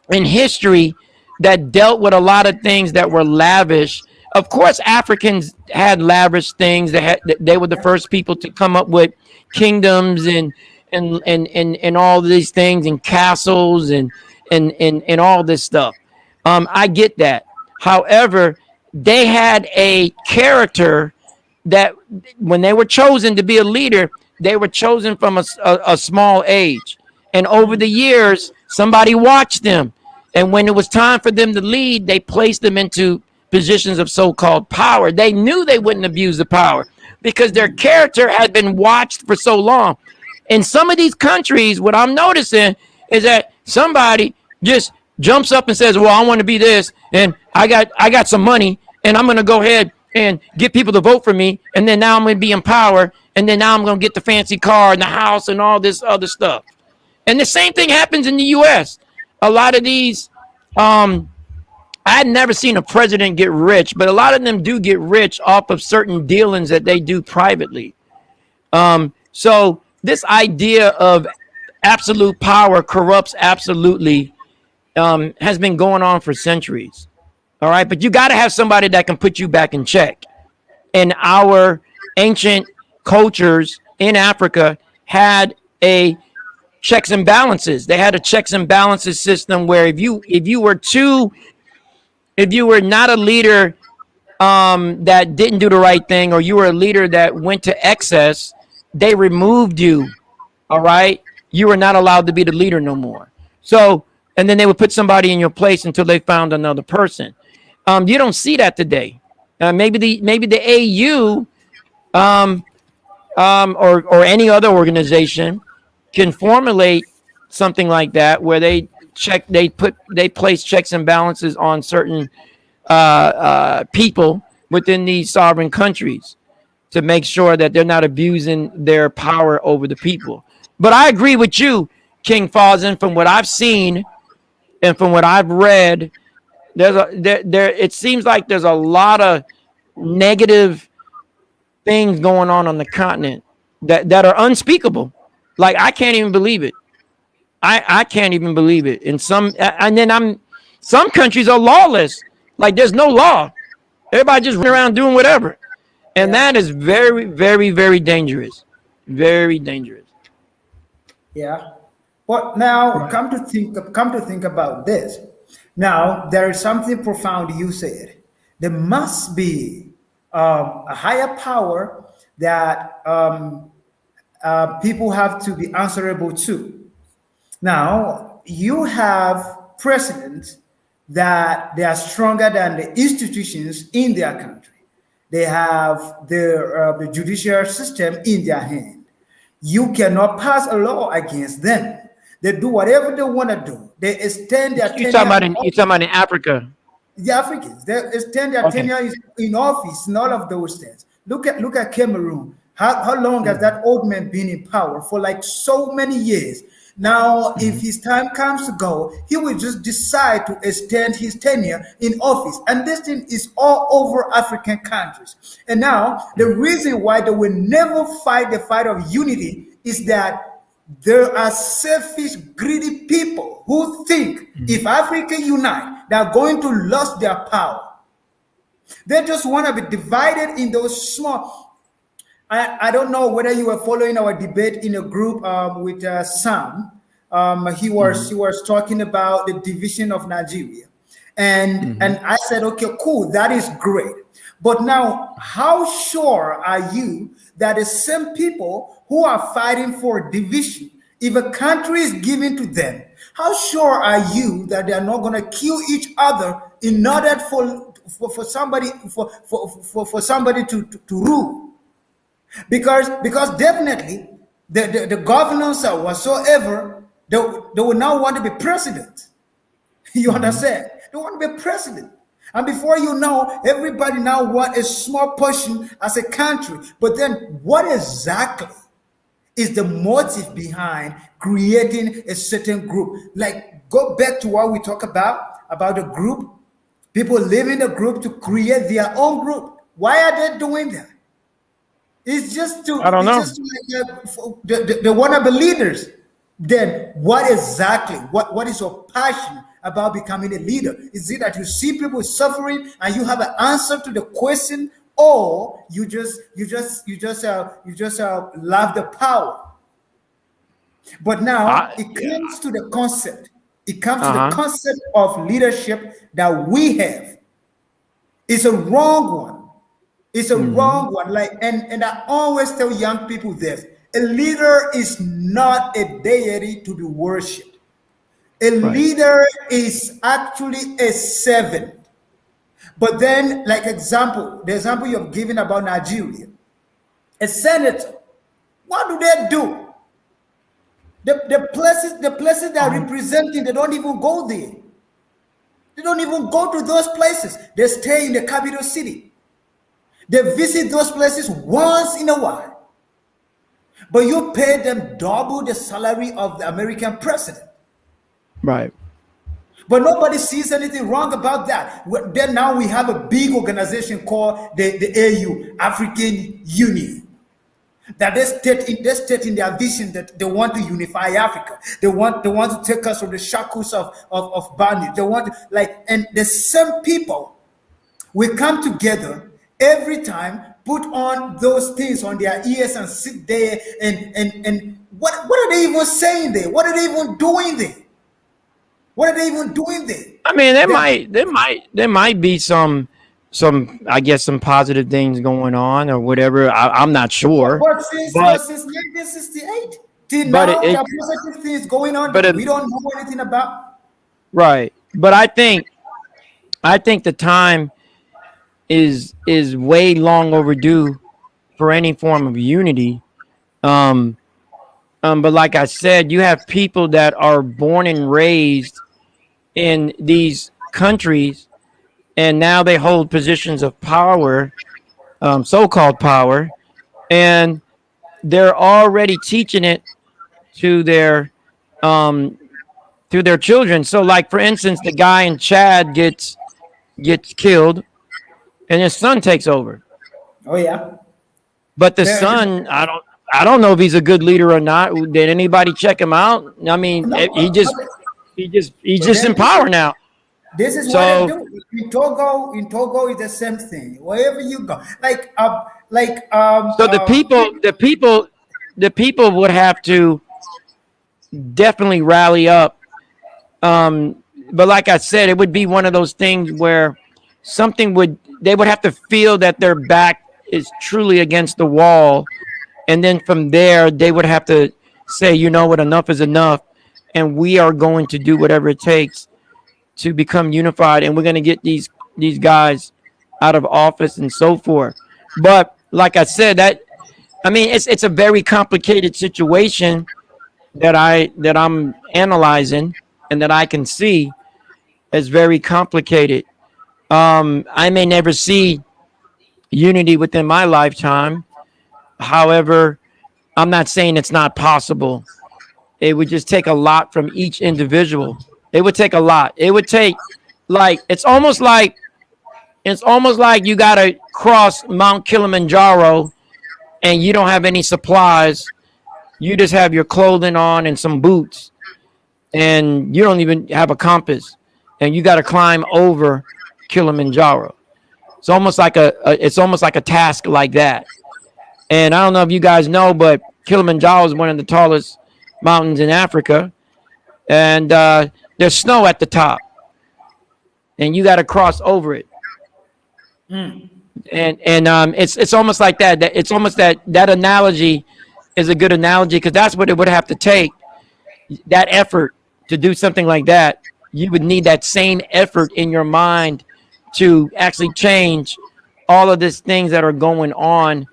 in history that dealt with a lot of things that were lavish. Of course, Africans had lavish things. They were the first people to come up with kingdoms and all these things and castles and all this stuff. I get that. However, they had a character that when they were chosen to be a leader, they were chosen from a small age. And over the years, somebody watched them. And when it was time for them to lead, they placed them into positions of so-called power. They knew they wouldn't abuse the power because their character had been watched for so long. In some of these countries, what I'm noticing is that somebody just jumps up and says, "Well, I want to be this, and I got some money, and I'm going to go ahead and get people to vote for me, and then now I'm going to be in power, and then now I'm going to get the fancy car and the house and all this other stuff." And the same thing happens in the U.S. A lot of these, I had never seen a president get rich, but a lot of them do get rich off of certain dealings that they do privately. So this idea of absolute power corrupts absolutely has been going on for centuries. All right, but you got to have somebody that can put you back in check. And our ancient cultures in Africa had a checks and balances. They had a checks and balances system where if you were not a leader that didn't do the right thing, or you were a leader that went to excess, they removed you. All right, you were not allowed to be the leader no more. So, and then they would put somebody in your place until they found another person. You don't see that today. Maybe the AU or any other organization can formulate something like that where they place checks and balances on certain people within these sovereign countries to make sure that they're not abusing their power over the people. But I agree with you, King Fawzan. From what I've seen and from what I've read, it seems like there's a lot of negative things going on the continent that are unspeakable. Like I can't even believe it. I can't even believe it. Some countries are lawless. Like there's no law. Everybody just running around doing whatever. And Yeah. that is very, very, very dangerous. Very dangerous. Yeah. But now come to think about this. Now there is something profound you said. There must be a higher power that people have to be answerable to. Now, you have presidents that they are stronger than the institutions in their country. They have the judicial system in their hand. You cannot pass a law against them. They do whatever they want to do. They extend their You talking tenure about in in you office. talking about in Africa? The Africans, they extend their Okay. tenure in office and all of those things. Look at Cameroon. How long has that old man been in power? For like so many years. Now, if Mhm. his time comes to go, he will just decide to extend his tenure in office. And this thing is all over African countries. And now, the reason why they will never fight the fight of unity is that there are selfish, greedy people who think if Africa unite, they're going to lose their power. They just want to be divided in those small. I don't know whether you were following our debate in a group with Sam. Mhm. He was talking about the division of Nigeria, and Mhm. I said, okay, cool, that is great. But now, how sure are you that the same people who are fighting for division, if a country is given to them, how sure are you that they are not going to kill each other in order for somebody for somebody to rule? Because definitely the governors or whatsoever, they will now want to be president. You Mhm. understand? They want to be president. And before you know, everybody now want a small portion as a country. But then what exactly is the motive behind creating a certain group? Like, go back to what we talk about the group. People live in a group to create their own group. Why are they doing that? I don't It's know. just to like the wannabe leaders. Then what exactly? What is your passion about becoming a leader? Is it that you see people suffering and you have an answer to the question, or you just love the power? But now I it Yeah. comes to the concept. It comes to the Uh-huh. concept of leadership that we have. It's a wrong one. It's a Mhm. wrong one. Like, and I always tell young people this: a leader is not a deity to be worshipped. A Right. leader is actually a servant. But then, like the example you've given about Nigeria, a senator, what do they do? The places they are Um, representing, they don't even go there. They don't even go to those places. They stay in the capital city. They visit those places once in a while. But you pay them double the salary of the American president. right. But nobody sees anything wrong about that. Then now we have a big organization called the AU, African Union. That they state in their vision that they want to unify Africa. They want to take us from the shackles of bondage. They want to, like, and the same people we come together every time, put on those things on their ears and sit there and what are they even saying there? What are they even doing there? What are they even doing there? I mean, They, there might be some I guess some positive things going on or whatever. I'm not sure, but but since 1968 till but now, there it are positive things going on but that it, we don't know anything about. right. But I think the time is way long overdue for any form of unity. Um, but like I said, you have people that are born and raised in these countries, and now they hold positions of power, so-called power, and they're already teaching it to um, their children. So, like for instance, the guy in Chad gets killed, and his son takes over. Oh yeah. But the There, son, I don't know if he's a good leader or not. Did anybody check him out? I mean, no, he's but just then in power now. this is what they So do in Togo. It's the same thing. Wherever you go, so the people would have to definitely rally up. Um, but like I said, it would be one of those things where something would they would have to feel that their back is truly against the wall, and then from there they would have to say, you know what, enough is enough, and we are going to do whatever it takes to become unified, and we're going to get these guys out of office and so forth. But like I said, that I mean, it's a very complicated situation that I'm analyzing and that I can see as very complicated. I may never see unity within my lifetime. However, I'm not saying it's not possible. It would just take a lot from each individual. It would take a lot. It would take like it's almost like you got to cross Mount Kilimanjaro and you don't have any supplies. You just have your clothing on and some boots, and you don't even have a compass, and you got to climb over Kilimanjaro. It's almost like a task like that. And I don't know if you guys know, but Kilimanjaro is one of the tallest mountains in Africa, and there's snow at the top, and you got to cross over it. And it's almost like that. It's almost that analogy is a good analogy because that's what it would have to take. That effort to do something like that, you would need that same effort in your mind to actually change all of these things that are going on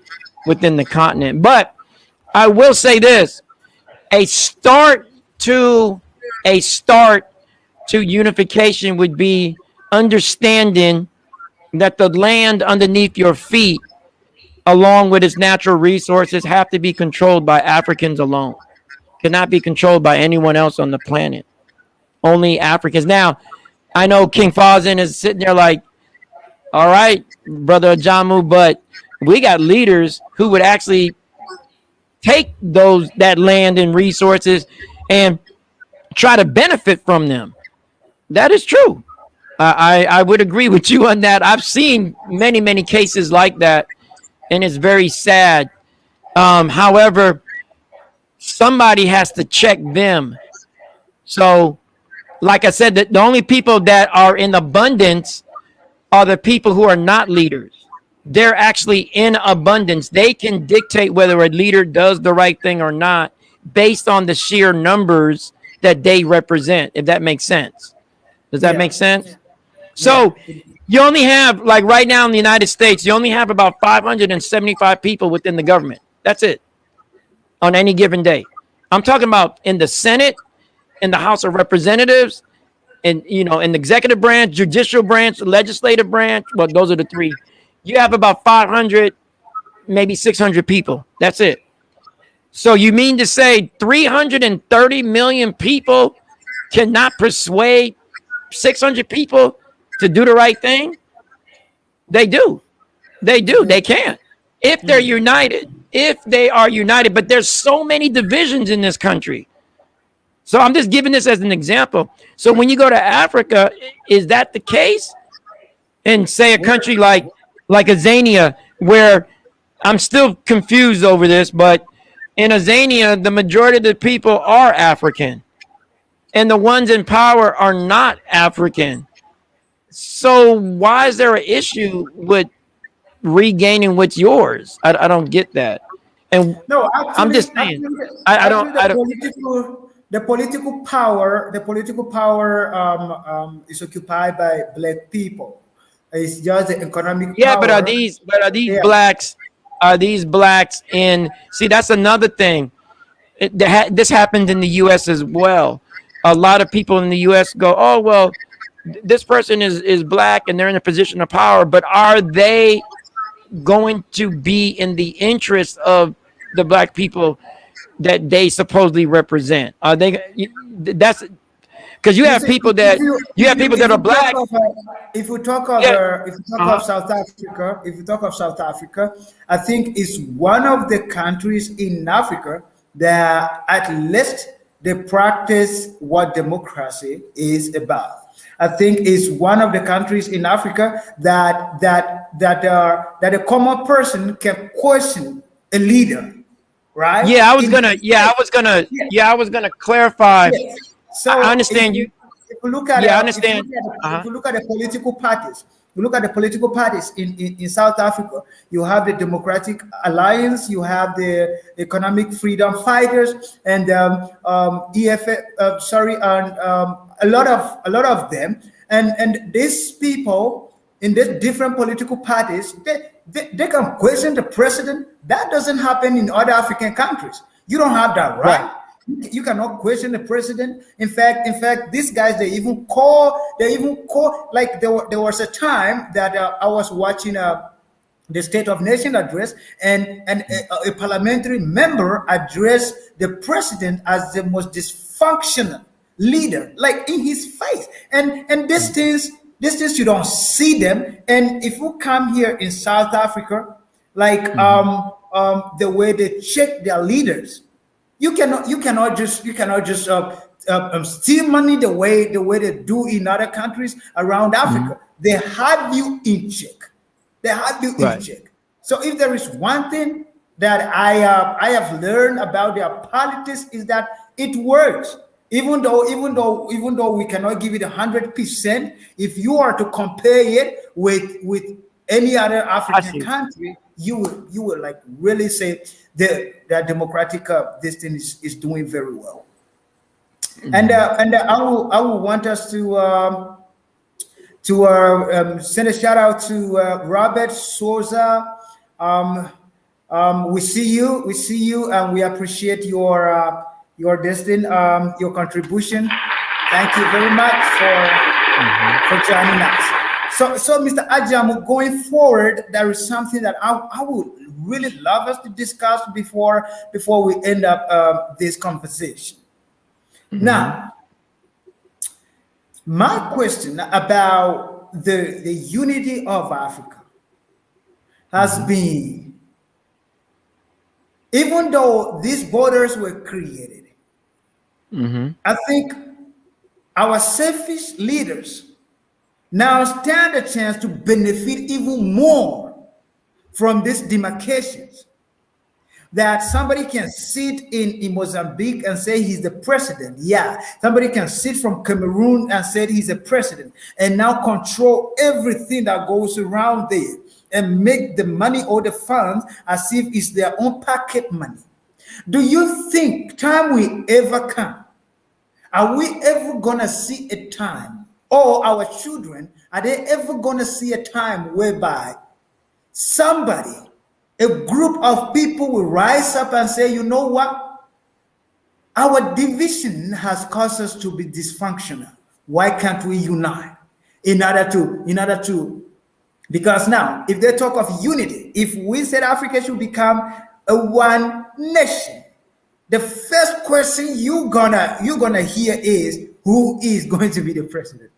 within the continent. But I will say this: a start to a start to unification would be understanding that the land underneath your feet, along with its natural resources, have to be controlled by Africans alone. Cannot be controlled by anyone else on the planet. Only Africans. Now, I know King Fazin is sitting there like, all right, Brother Ajamu, but we got leaders who would actually take that land and resources and try to benefit from them. That is true. I would agree with you on that. I've seen many, many cases like that, and it's very sad. However, somebody has to check them. So, like I said, the only people that are in abundance are the people who are not leaders. They're actually in abundance. They can dictate whether a leader does the right thing or not based on the sheer numbers that they represent, if that makes sense. Does that make sense? So you only have, like right now in the United States, you only have about 575 people within the government. That's it on any given day. I'm talking about in the Senate, in the House of Representatives, and in the executive branch, judicial branch, legislative branch. Well, those are the three. You have about 500, maybe 600 people. That's it. So you mean to say 330 million people cannot persuade 600 people to do the right thing? They do. They do. They can. If they're united. If they are united. But there's so many divisions in this country. So I'm just giving this as an example. So when you go to Africa, is that the case? And say a country like Azania, where I'm still confused over this, but in Azania, the majority of the people are African. And the ones in power are not African. So why is there an issue with regaining what's yours? I don't get that. And No, actually, I'm just saying, I don't. The political power is occupied by black people. It's just the economic Yeah, power. but are these Yeah. blacks? Are these blacks in? See, that's another thing. This happens in the U.S. as well. A lot of people in the U.S. go, "Oh well, this person is black and they're in a position of power," but are they going to be in the interest of the black people that they supposedly represent? Are they? That's because you have people that are black. If you talk of Yeah. South Africa, I think it's one of the countries in Africa that at least they practice what democracy is about. I think it's one of the countries in Africa that a common person can question a leader, right? Yeah, I was gonna clarify. Yes. So I understand you. if you look at Yeah, I understand. if you look at the political parties, You look at the political parties in South Africa. You have the Democratic Alliance, you have the Economic Freedom Fighters, and sorry, and a lot of them, and these people in these different political parties, they can question the president. That doesn't happen in other African countries. You don't have that Right. right. You cannot question the president. In fact, these guys they even call like there was a time that I was watching the State of Nation address, and a parliamentary member addressed the president as the most dysfunctional leader, like in his face. And these things you don't see them. And if you come here in South Africa, like Mm-hmm. the way they check their leaders, you cannot just steal money the way they do in other countries around Mm-hmm. Africa. They have you in check. They have you in Right. check. So if there is one thing that I have learned about their politics is that it works. Even though we cannot give it 100%, if you are to compare it with any other I African see. country, you will like really say that democratic this thing is doing very well. And Mm-hmm. I will want us to send a shout out to Robert Souza. Um, we see you, and we appreciate your destiny, your contribution. Thank you very much Mm-hmm. for joining us. So Mr. Ajam, going forward, there is something that I would really love us to discuss before we end up this conversation. Mm-hmm. Now, my question about the unity of Africa has Mm-hmm. been, even though these borders were created, Mm-hmm. I think our selfish leaders now stand a chance to benefit even more from these demarcations. That somebody can sit in Mozambique and say he's the president. Yeah, somebody can sit from Cameroon and say he's a president and now control everything that goes around there and make the money or the funds as if it's their own pocket money. Do you think time will ever come? Are we ever gonna see a time, or our children, are they ever gonna see a time whereby somebody, a group of people will rise up and say, you know what? Our division has caused us to be dysfunctional. Why can't we unite in order to because now if they talk of unity, if we said Africa should become a one nation, the first question you're gonna hear is who is going to be the president?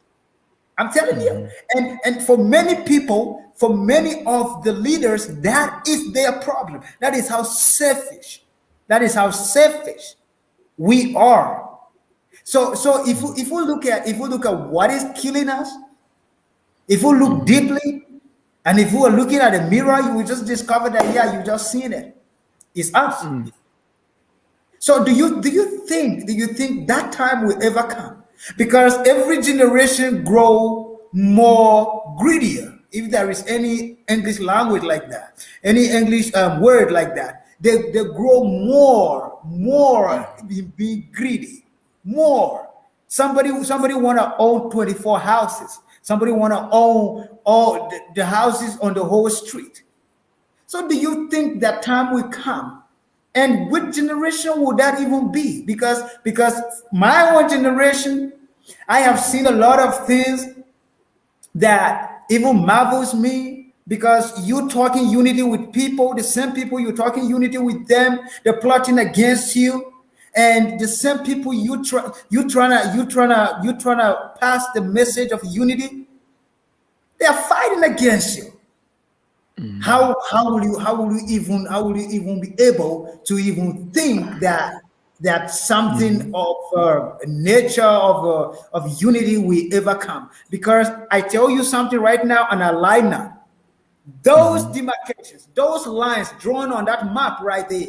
I'm telling you. Mm-hmm. And for many people, for many of the leaders, that is their problem. That is how selfish. That is how selfish we are. So if we look at what is killing us, if we look Mm-hmm. deeply, and if we are looking at a mirror, you will just discover that yeah, you just seen it. It's us. Mm-hmm. So do you think that time will ever come? Because every generation grow more greedier. If there is any English language like that, any English word like that, they grow more be greedy, more. Somebody want to own 24 houses. Somebody want to own all the houses on the whole street. So do you think that time will come? And which generation would that even be? Because my own generation, I have seen a lot of things that even marvels me, because you talking unity with people, the same people you're talking unity with them, they're plotting against you. And the same people you trying to pass the message of unity, they are fighting against you. Mm-hmm. How will you even be able to even think that something Mm-hmm. of nature of unity will ever come? Because I tell you something right now, and I lie not. Those Mm-hmm. demarcations, those lines drawn on that map right there,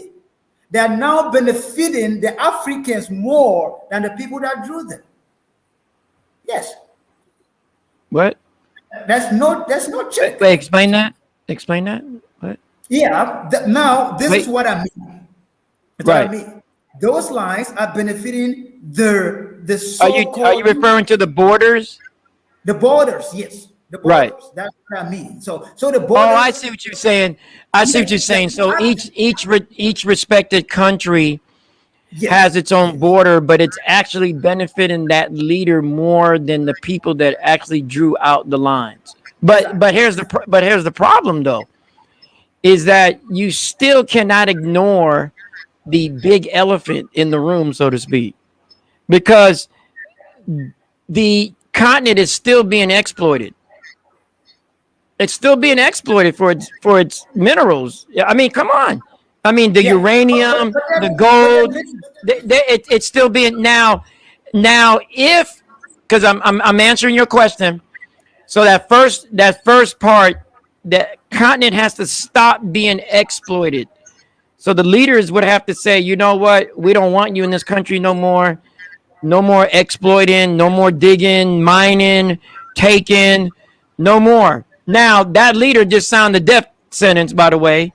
they are now benefiting the Africans more than the people that drew them. Yes. What? That's no Wait, check. explain that. Explain that. What? Yeah. Now this is Wait. what I mean. That's what I Right. mean. Those lines are benefiting the Are you so-called referring to the borders? the borders. Yes, the Right. borders. That's what I mean. So the Oh, I borders. see what you're saying. I see what Yes, you're the saying. So Africa. each respected country has Yes, its own yes, border, but it's actually benefiting that leader more than the people that actually drew out the lines. But exactly. here's the problem though, is that you still cannot ignore the big elephant in the room, so to speak, because the continent is still being exploited. It's still being exploited for its minerals. I mean, come on. I mean, the Yeah, uranium, the but then gold, listen. it's still being now. Now, if because I'm answering your question, so that first part, the continent has to stop being exploited. So the leaders would have to say, you know what, we don't want you in this country no more. No more exploiting, no more digging, mining, taking, no more. Now that leader just signed the death sentence, by the way,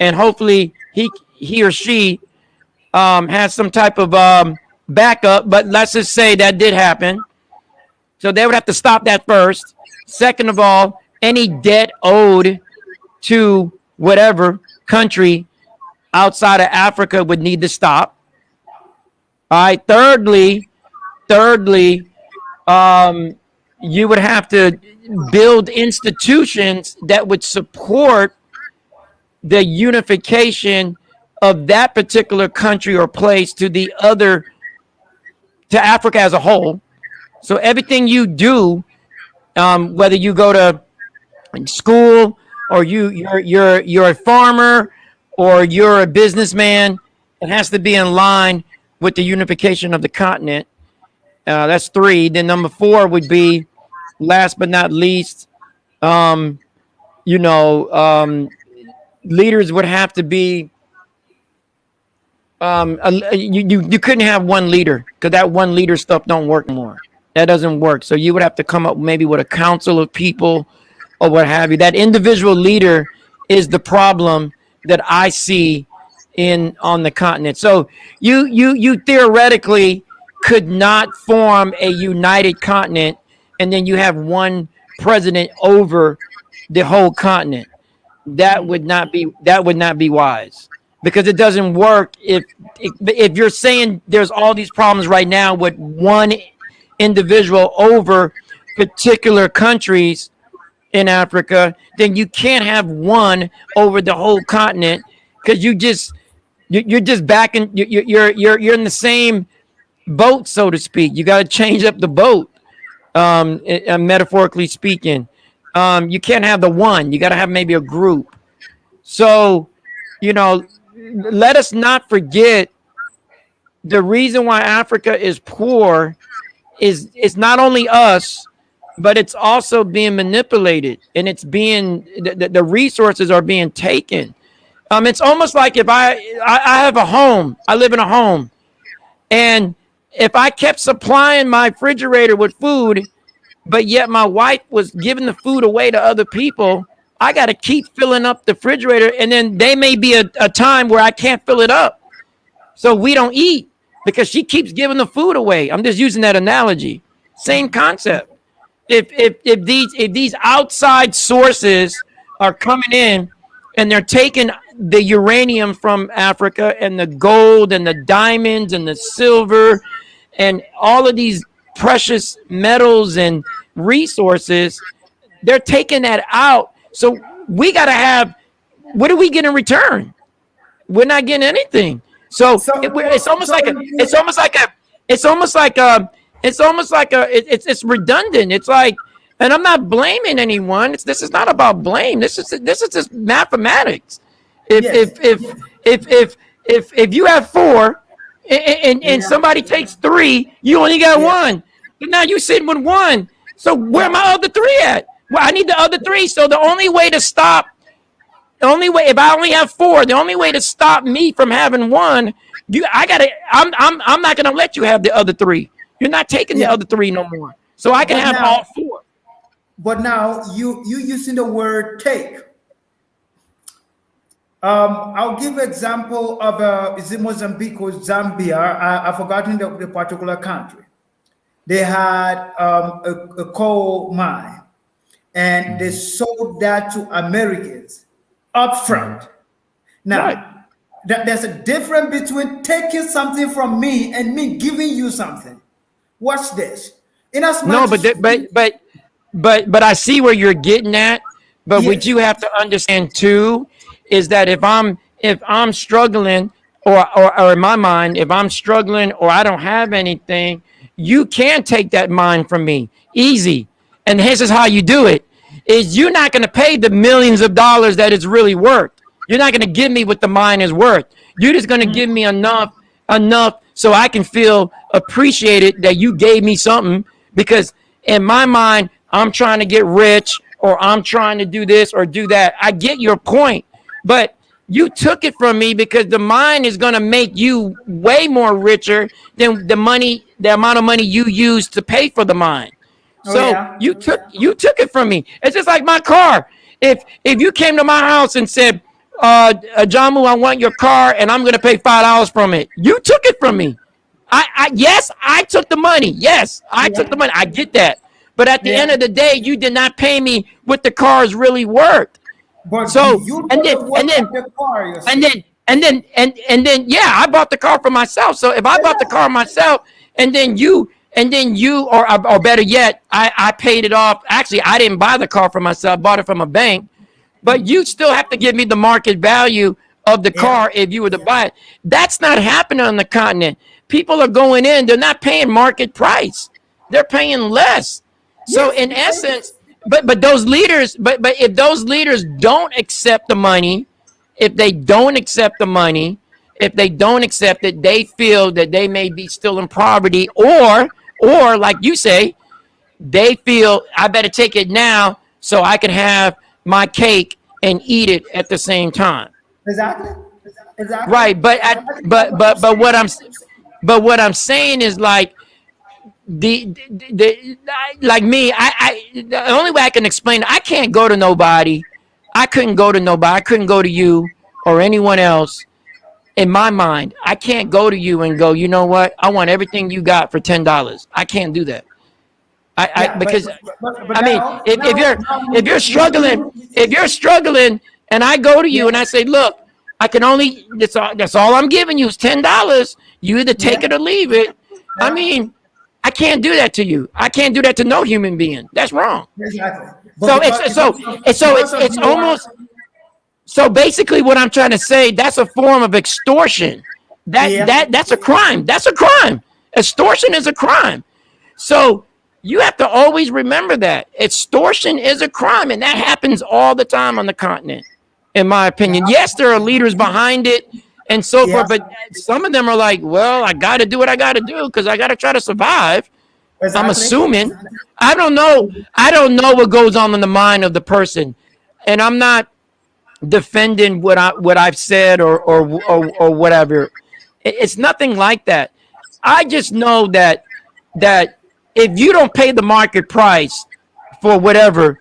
and hopefully he or she has some type of backup. But let's just say that did happen, so they would have to stop that first. Second of all, any debt owed to whatever country outside of Africa would need to stop. All right. Thirdly, um, you would have to build institutions that would support the unification of that particular country or place to the other, to Africa as a whole. So everything you do, whether you go to school or you're a farmer or you're a businessman, it has to be in line with the unification of the continent. That's three. Then number four would be, last but not least, um, you know, leaders would have to be. You couldn't have one leader because that one leader stuff don't work anymore. That doesn't work. So you would have to come up maybe with a council of people or what have you. That individual leader is the problem that I see in on the continent. So you theoretically could not form a united continent and then you have one president over the whole continent. That would not be wise because it doesn't work if you're saying there's all these problems right now with one individual over particular countries in Africa, then you can't have one over the whole continent because you're just back in you're in the same boat, so to speak. You got to change up the boat, metaphorically speaking. You can't have the one. You got to have maybe a group. So, you know, let us not forget the reason why Africa is poor is it's not only us, but it's also being manipulated and it's being the resources are being taken. It's almost like if I have a home, I live in a home, and if I kept supplying my refrigerator with food, but yet my wife was giving the food away to other people, I got to keep filling up the refrigerator, and then there may be a time where I can't fill it up, so we don't eat because she keeps giving the food away. I'm just using that analogy. Same concept. If these outside sources are coming in and they're taking the uranium from Africa and the gold and the diamonds and the silver and all of these precious metals and resources, they're taking that out. So we got to have, what do we get in return? We're not getting anything. So So it's almost so like a, it's almost like a, it's almost like a, it's almost like it's redundant. It's like, and I'm not blaming anyone. This is not about blame. This is just mathematics. If yes, if if if you have four and somebody takes three, you only got yeah, one. But now you're sitting with one. So where yeah. my other three at? Well, I need the other three. So the only way, if I only have four, the only way to stop me from having one, I'm not gonna let you have the other three. You're not taking the Yeah. other three no more. So I can But have all now, four. but now you using the word take. I'll give example of is it Mozambique or Zambia? I've forgotten the particular country. They had a coal mine, and they Mhm. sold that to Americans upfront. Mhm. Right. Now, there's a difference between taking something from me and me giving you something. Watch this. In as No, much but as but I see where you're getting at. But what yes, you have to understand too is that if I'm struggling, or in my mind, if I'm struggling or I don't have anything, you can take that mind from me easy. And this is how you do it: is you're not going to pay the millions of dollars that it's really worth. You're not going to give me what the mine is worth. You're just going to give me enough so I can feel appreciated that you gave me something, because in my mind I'm trying to get rich, or I'm trying to do this or do that. I get your point, but you took it from me because the mine is going to make you way more richer than the amount of money you used to pay for the mine. oh So yeah, you took it from me. It's just like my car. If you came to my house and said, John, I want your car, and I'm going to pay $5 from it, you took it from me. Yes, I took the money. Yes, I took the yeah, money. I get that. But at the yeah. end of the day, you did not pay me what the car is really worth. But do So you and know then the worth and then of the car? You and see, then and then yeah, I bought the car for myself. So if I bought the car myself, and then you or better yet, I paid it off. Actually, I didn't buy the car for myself. I bought it from a bank. But you still have to give me the market value of the yeah, car if you were to buy it. That's not happening on the continent. People are going in, they're not paying market price. They're paying less. So yes, in essence, but those leaders, but if those leaders don't accept the money, if they don't accept the money, if they don't accept it, they feel that they may be still in poverty, or like you say, they feel I better take it now so I can have my cake and eat it at the same time. exactly, exactly, Right, but exactly. That's what I'm saying. but what I'm saying is like the like me, the only way I can explain it, I can't go to nobody. I couldn't go to nobody. I couldn't go to you or anyone else. In my mind, I can't go to you and go, you know what? I want everything you got for $10. I can't do that. I Yeah, because but I mean, now, if you're if you're struggling, if you're struggling, and I go to you and yeah, I say, look, I can only that's all I'm giving you is $10. You either take yeah, it or leave it. I yeah, mean, I can't do that to you. I can't do that to no human being. That's wrong. exactly. But So it's so it's so because it's of it's you are, almost so basically what I'm trying to say, that's a form of extortion. yeah, That's a crime. That's a crime. Extortion is a crime. So you have to always remember that extortion is a crime, and that happens all the time on the continent, in my opinion. Yes, there are leaders behind it and so yeah, forth, but some of them are like, well, I got to do what I got to do because I got to try to survive. I'm exactly. assuming. I don't know. I don't know what goes on in the mind of the person, and I'm not defending what I've said or whatever. It's nothing like that. I just know that if you don't pay the market price for whatever,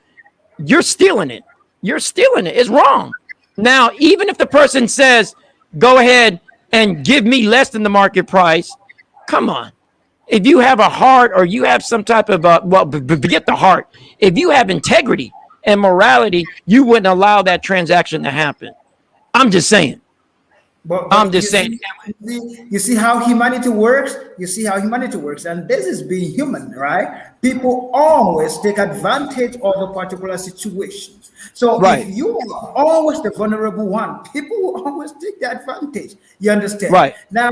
you're stealing it. You're stealing it. It's wrong. Now, even if the person says, go ahead and give me less than the market price, come on. If you have a heart, or you have some type of, well, forget the heart. If you have integrity and morality, you wouldn't allow that transaction to happen. I'm just saying. I'm But just saying. you see how humanity works. You see how humanity works, and this is being human, right? People always take advantage of the particular situations. So if Right. you are always the vulnerable one, people will always take the advantage. You understand? Right. Now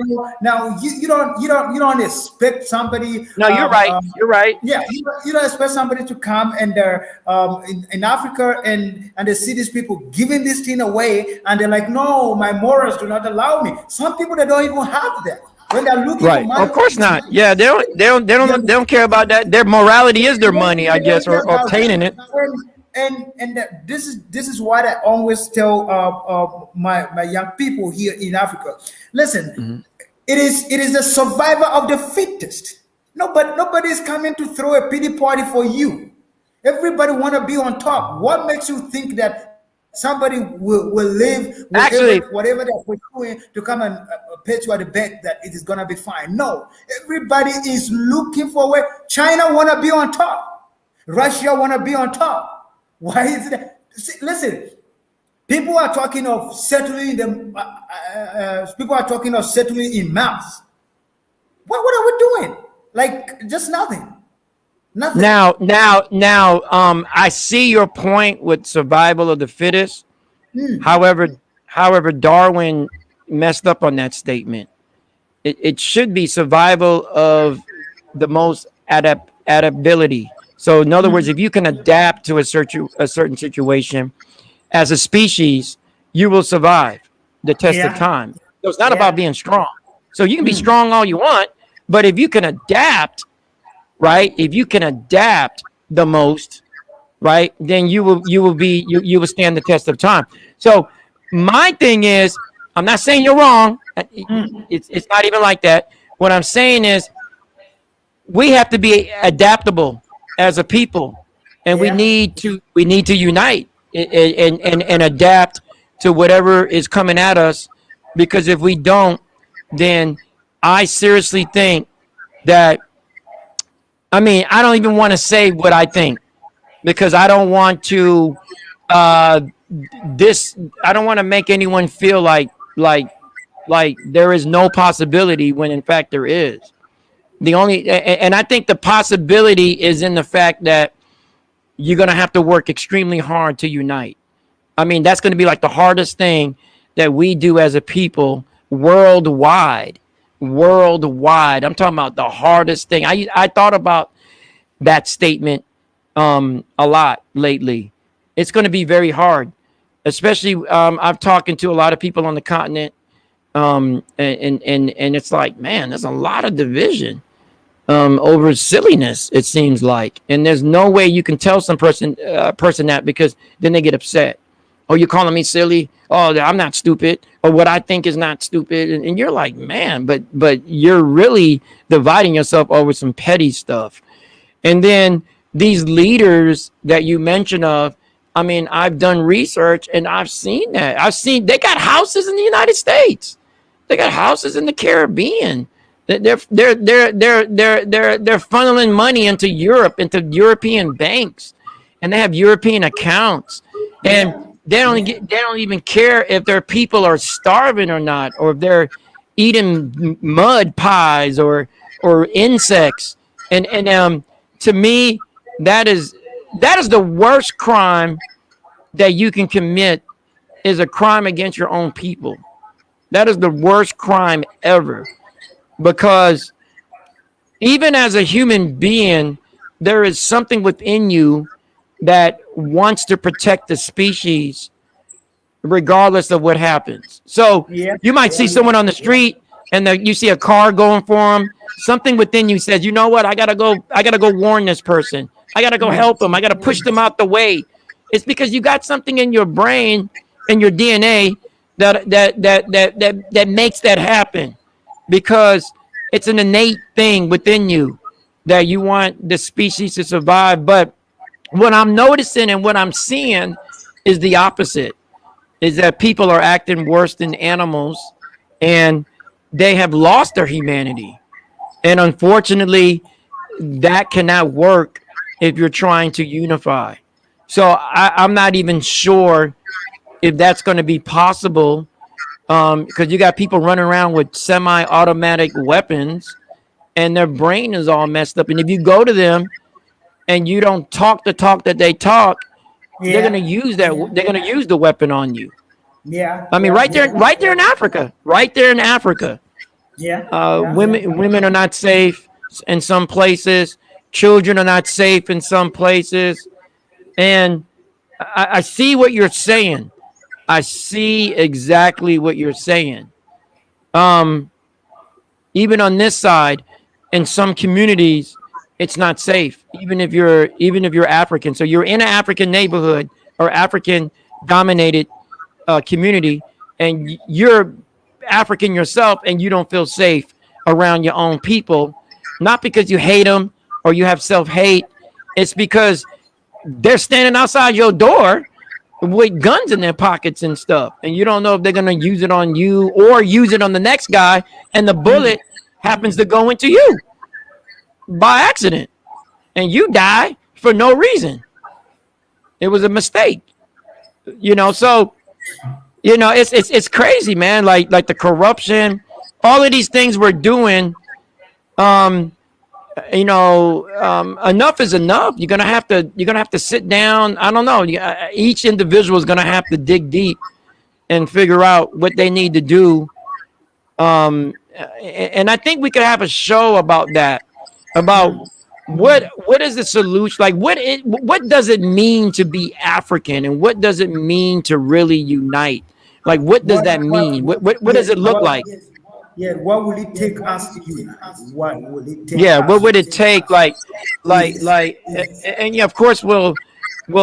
you don't expect somebody. No, you're right. You're right. Yeah, you don't expect somebody to come and they're in Africa and they see these people giving this thing away and they're like, no, my morals do not allow me. Some people they don't even have that. When they're looking for Right. money, Of course not. Yeah, they don't care about that. Their morality is their money, I they don't guess, care or about obtaining that. it. This is what I always tell my young people here in Africa. Listen, Mhm. it is the survivor of the fittest. Nobody is coming to throw a pity party for you. Everybody want to be on top. What makes you think that somebody will live whatever Actually, whatever they're pursuing to come and pay you at the bank that it is gonna be fine? No, everybody is looking for where China want to be on top. Russia want to be on top. Why is it? See, listen, people are talking of settling them. People are talking of settling in mass. What are we doing? Like just nothing. Nothing. I see your point with survival of the fittest. However, Darwin messed up on that statement. It should be survival of the most adaptability. So, in other words, if you can adapt to a certain situation as a species, you will survive the test of Yeah. time. So, it's not about Yeah. being strong. So, you can be strong all you want, but if you can adapt, right? If you can adapt the most, right, then you will stand the test of time. So my thing is, I'm not saying you're wrong. It's not even like that. What I'm saying is we have to be adaptable as a people, and Yeah. we need to unite and adapt to whatever is coming at us, because if we don't, then I seriously think that, I mean, I don't even want to say what I think, because I don't want to uh this I don't want to make anyone feel like there is no possibility when in fact there is. And I think the possibility is in the fact that you're going to have to work extremely hard to unite. I mean, that's going to be like the hardest thing that we do as a people worldwide. Worldwide. I'm talking about the hardest thing. I thought about that statement a lot lately. It's going to be very hard, especially I've talking to a lot of people on the continent, and it's like, man, there's a lot of division over silliness. It seems like, and there's no way you can tell some person that, because then they get upset. Oh, you're calling me silly? Oh, I'm not stupid. Or what I think is not stupid. And you're like, man, but you're really dividing yourself over some petty stuff. And then these leaders that you mentioned of, I mean, I've done research and I've seen that. I've seen they got houses in the United States. They got houses in the Caribbean. They're funneling money into Europe, into European banks, and they have European accounts. And Yeah. they don't even care if their people are starving or not, or if they're eating mud pies or insects. And to me, that is the worst crime that you can commit, is a crime against your own people. That is the worst crime ever, because even as a human being, there is something within you that wants to protect the species regardless of what happens. So Yeah. you might see someone on the street and you see a car going for them. Something within you says, you know what? I gotta go warn this person. I gotta go help them. I gotta push them out the way. It's because you got something in your brain and your DNA that makes that happen, because it's an innate thing within you that you want the species to survive. But what I'm noticing and what I'm seeing is the opposite, is that people are acting worse than animals, and they have lost their humanity. And unfortunately, that cannot work if you're trying to unify. So I'm not even sure if that's going to be possible, because you got people running around with semi-automatic weapons, and their brain is all messed up. And if you go to them and you don't talk the talk that they talk, they're going to Yeah. use that. They're going to use the weapon on you. Yeah. I mean, Yeah. right there in Africa, right there in Africa, Yeah. Yeah. women are not safe in some places. Children are not safe in some places. And I see what you're saying. I see exactly what you're saying. Um, Even on this side, in some communities, it's not safe. Even if you're African, so you're in an African neighborhood or African dominated community, and you're African yourself, and you don't feel safe around your own people, not because you hate them or you have self hate. It's because they're standing outside your door with guns in their pockets and stuff, and you don't know if they're gonna use it on you or use it on the next guy, and the bullet happens to go into you by accident, and you die for no reason. It was a mistake, So it's crazy, man. Like the corruption, all of these things we're doing. Um, enough is enough. You're gonna have to sit down. I don't know. Each individual is gonna have to dig deep and figure out what they need to do. And I think we could have a show about that, about what is the solution, like what does it mean to be African, and what does it mean to really unite? Like, what does that mean? What does Yes, it look like? yeah, what will it take us to unite? What will it take Yeah, what us? would it take? Yes, And yeah, of course we'll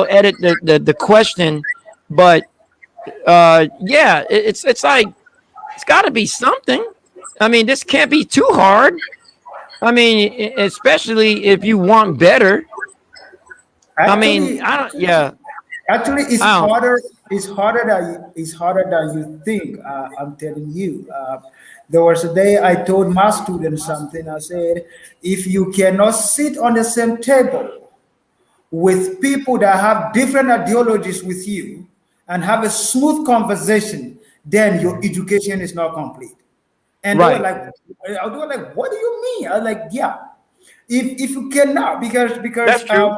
edit the question, but yeah, it's like it's got to be something. I mean, this can't be too hard. I mean, especially if you want better. I mean, actually, I don't. Yeah, actually, it's I don't. harder. It's harder than you think. I'm telling you. There was a day I told my students something. I said, if you cannot sit on the same table with people that have different ideologies with you and have a smooth conversation, then your education is not complete. And they were Right. like, what do you mean? I was like, yeah. If you cannot, That's true.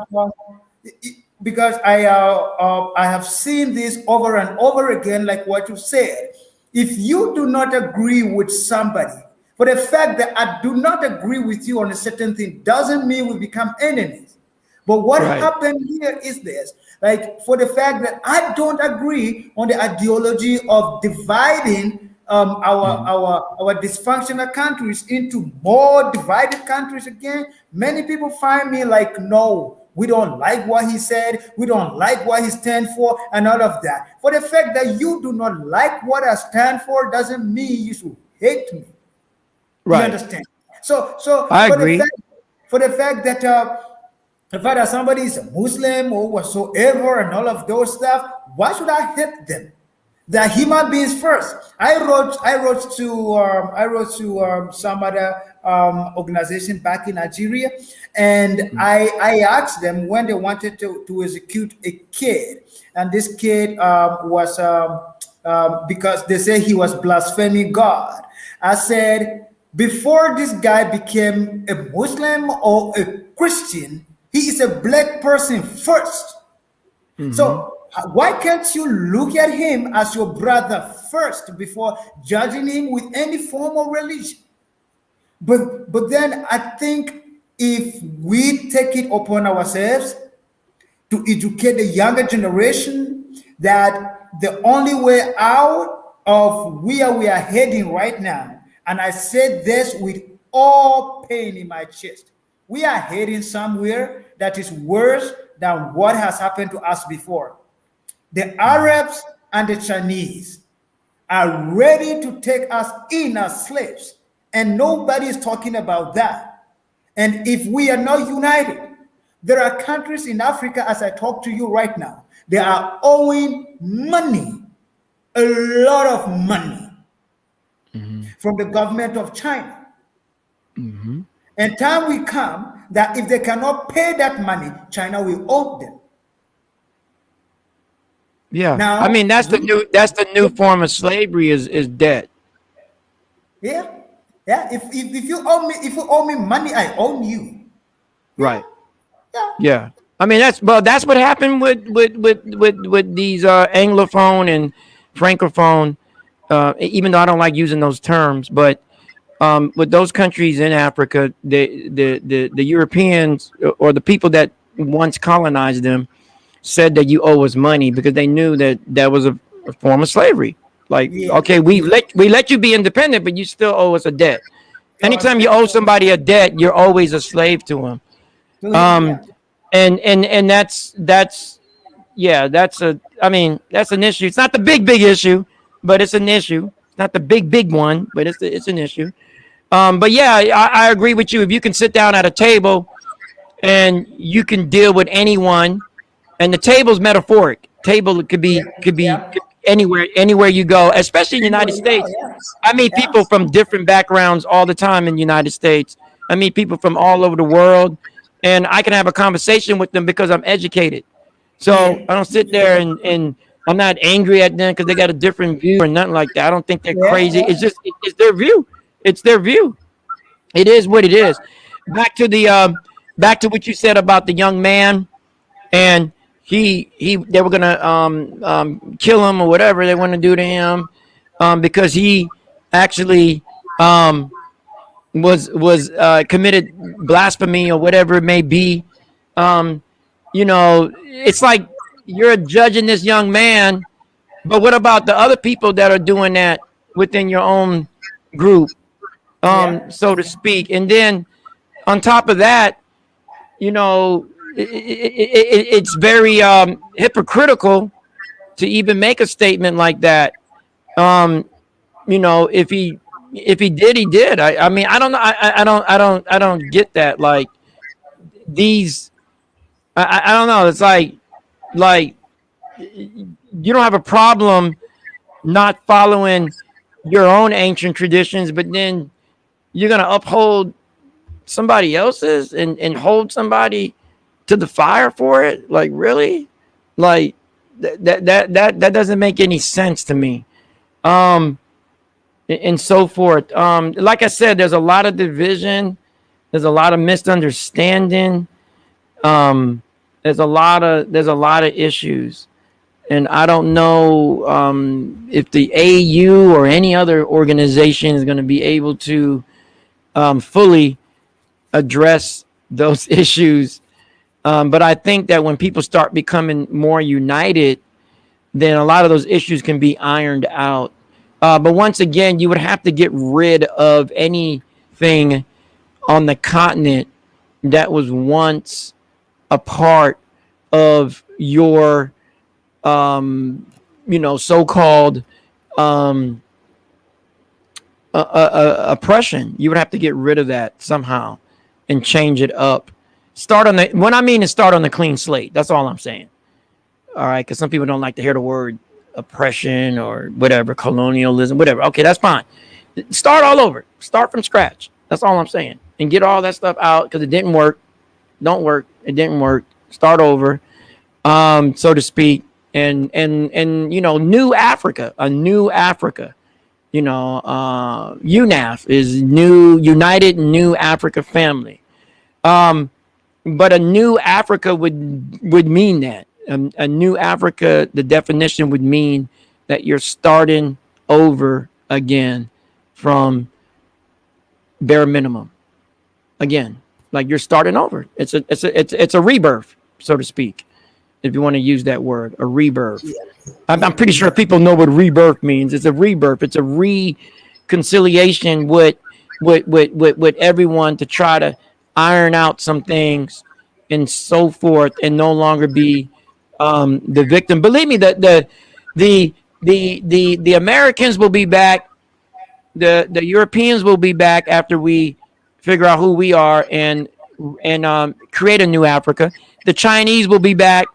because I have seen this over and over again, like what you said. If you do not agree with somebody, for the fact that I do not agree with you on a certain thing doesn't mean we become enemies. But what Right. happened here is this, like for the fact that I don't agree on the ideology of dividing Mhm. our dysfunctional countries into more divided countries again. Many people find me like, no, we don't like what he said, we don't like what he stands for, and all of that. For the fact that you do not like what I stand for doesn't mean you should hate me. Do you Right. understand? So I agree. for the fact that somebody is a Muslim or whatsoever and all of those stuff, why should I hate them? They're human beings first. I wrote to some other organization back in Nigeria, and Mm. I asked them when they wanted to execute a kid, and this kid was because they say he was blaspheming God. I said, before this guy became a Muslim or a Christian, he is a black person first. Mhm. So why can't you look at him as your brother first before judging him with any form of religion? But then I think if we take it upon ourselves to educate the younger generation that the only way out of where we are heading right now, and I said this with all pain in my chest, we are heading somewhere that is worse than what has happened to us before. The Mhm. Arabs and the Chinese are ready to take us in as slaves, and nobody is talking about that. And if we are not united, there are countries in Africa, as I talk to you right now, they are owing money, a lot of money Mhm. from the government of China. Mhm. And time will come that if they cannot pay that money, China will owe them. Yeah. I Now, mean, that's the new form of slavery is debt. yeah, yeah. If you owe me money, I own you. Yeah, Right. yeah. Yeah. I mean, that's what happened with these anglophone and francophone. Even though I don't like using those terms, but with those countries in Africa, the Europeans or the people that once colonized them said that you owe us money because they knew that that was a form of slavery. Like, Yeah, okay, we let you be independent, but you still owe us a debt. you're Anytime you dead owe somebody a debt, you're always a slave to them. to him. Um, Yeah, and that's yeah, that's a I mean that's an issue. It's not the big issue, but it's an issue. It's not the big one, but it's an issue. But yeah, I agree with you. If you can sit down at a table and you can deal with anyone, and the table's metaphoric. Table could be Yeah. anywhere you go, especially in the United Anywhere you go, States. yes. I meet people Yes. from different backgrounds all the time in the United States. I meet people from all over the world, and I can have a conversation with them because I'm educated. So Yeah. I don't sit there and I'm not angry at them because they got a different view or nothing like that. I don't think they're Yeah. crazy. It's Yeah. just it's their view. It's their view. It is what it is. Back to the back to what you said about the young man, and he they were gonna kill him or whatever they want to do to him, because he actually um was committed blasphemy or whatever it may be. Um, it's like you're judging this young man, but what about the other people that are doing that within your own group, Yeah. so to speak? And then on top of that, you know, it's very hypocritical to even make a statement like that. Um, if he did, he did. I mean, I don't know. I don't get that. Like these, I don't know. It's like you don't have a problem not following your own ancient traditions, but then you're gonna uphold somebody else's and hold somebody to the fire for it. Like really, like that doesn't make any sense to me. Um, and so forth. Like I said, there's a lot of division. There's a lot of misunderstanding. Um, there's a lot of issues, and I don't know if the AU or any other organization is going to be able to fully address those issues. But I think that when people start becoming more united, then a lot of those issues can be ironed out. But once again, you would have to get rid of anything on the continent that was once a part of your, so-called um, oppression. You would have to get rid of that somehow and change it up. Start on the. What I mean is start on the clean slate. That's all I'm saying. All right, because some people don't like to hear the word oppression or whatever, colonialism, whatever. Okay, that's fine. Start all over. Start from scratch. That's all I'm saying. And get all that stuff out because it didn't work. Don't work. It didn't work. Start over, so to speak. And new Africa, a new Africa. UNAF is new United New Africa Family. Um, but a new Africa would mean that a new Africa. The definition would mean that you're starting over again from bare minimum again, like you're starting over. It's a rebirth, so to speak, if you want to use that word, a rebirth. I'm pretty sure people know what rebirth means. It's a rebirth. It's a reconciliation with everyone to try to iron out some things and so forth, and no longer be the victim. Believe me, the Americans will be back. The Europeans will be back after we figure out who we are and create a new Africa. The Chinese will be back.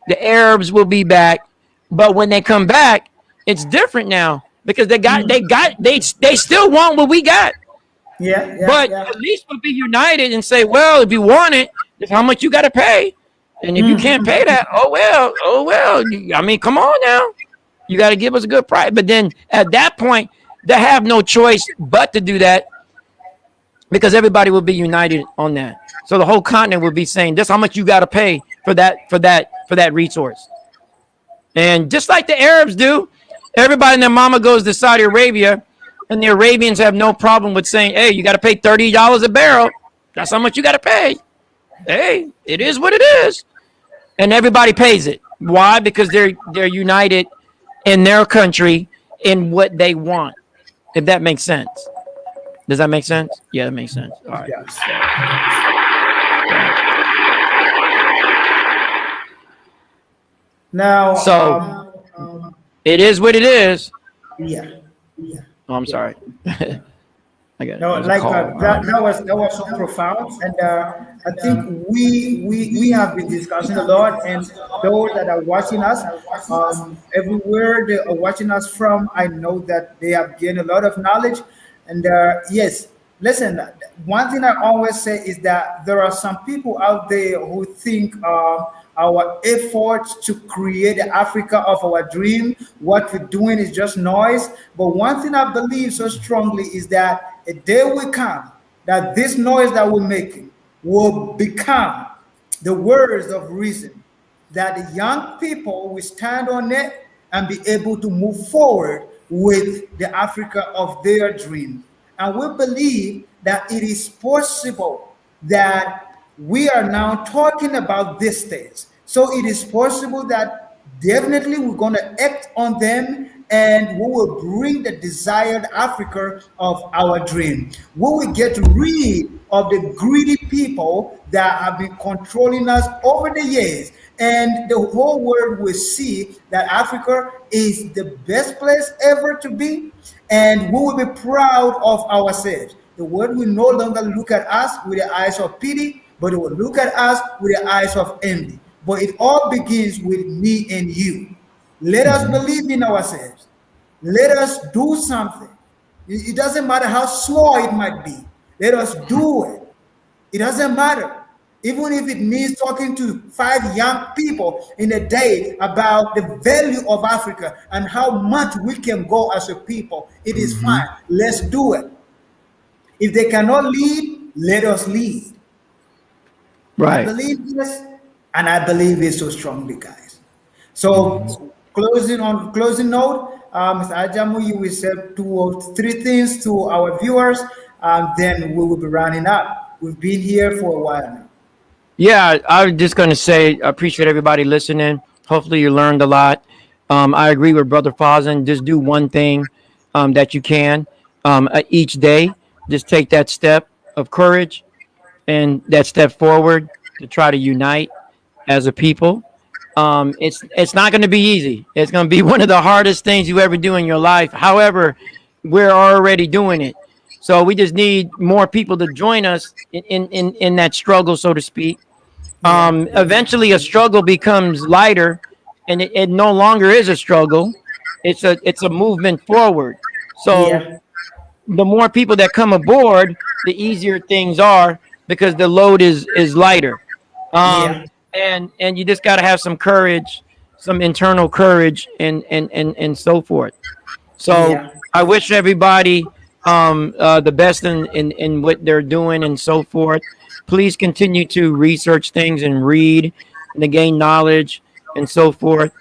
The Arabs will be back. But when they come back, it's different now because they still want what we got. Yeah. Yeah. But Yeah. at least we'll be united and say, well, if you want it, it's how much you got to pay. And if you can't pay that, oh well. I mean, come on now. You got to give us a good price. But then at that point, they have no choice but to do that because everybody will be united on that. So the whole continent will be saying, this how much you got to pay for that resource. And just like the Arabs do, everybody and their mama goes to Saudi Arabia, and the Arabians have no problem with saying, hey, you got to pay $30 a barrel. That's how much you got to pay. Hey, it is what it is. And everybody pays it. Why? Because they're united in their country in what they want. If that makes sense. Does that make sense? Yeah, that makes sense. All right. Yes. Now, So it is what it is. yeah. Oh, I'm Yeah. sorry. I got No, there's a like call. that was so profound, and I think we have been discussing a lot, and those that are watching us, everywhere they are watching us from, I know that they have gained a lot of knowledge, and yes, listen. One thing I always say is that there are some people out there who think our efforts to create the Africa of our dream, what we're doing is just noise. But one thing I believe so strongly is that a day will come that this noise that we're making will become the words of reason, that the young people will stand on it and be able to move forward with the Africa of their dream. And we believe that it is possible that we are now talking about these things. So it is possible that definitely we're going to act on them and we will bring the desired Africa of our dream. We will get rid of the greedy people that have been controlling us over the years. And the whole world will see that Africa is the best place ever to be. And we will be proud of ourselves. The world will no longer look at us with the eyes of pity, but it will look at us with the eyes of envy. But it all begins with me and you. Let us believe in ourselves. Let us do something. It doesn't matter how small it might be. Let us do it. It doesn't matter. Even if it means talking to five young people in a day about the value of Africa and how much we can go as a people, it is fine. Let's do it. If they cannot lead, let us lead. I Right. believe this, and I believe it so strongly, guys. So, closing note, Mr. Ajamu, you will say two or three things to our viewers, then we will be running up. We've been here for a while now. Yeah, I was just going to say, I appreciate everybody listening. Hopefully, you learned a lot. I agree with Brother Fazan. Just do one thing that you can each day. Just take that step of courage and that step forward to try to unite as a people. It's not going to be easy. It's going to be one of the hardest things you ever do in your life. However, we're already doing it. So we just need more people to join us in that struggle, so to speak. Yeah, Eventually a struggle becomes lighter and it no longer is a struggle. It's a movement forward. So yeah, the more people that come aboard, the easier things are because the load is lighter. Um, yeah, and you just got to have some courage, some internal courage, and so forth. So yeah, I wish everybody the best in what they're doing and so forth. Please continue to research things and read and to gain knowledge and so forth.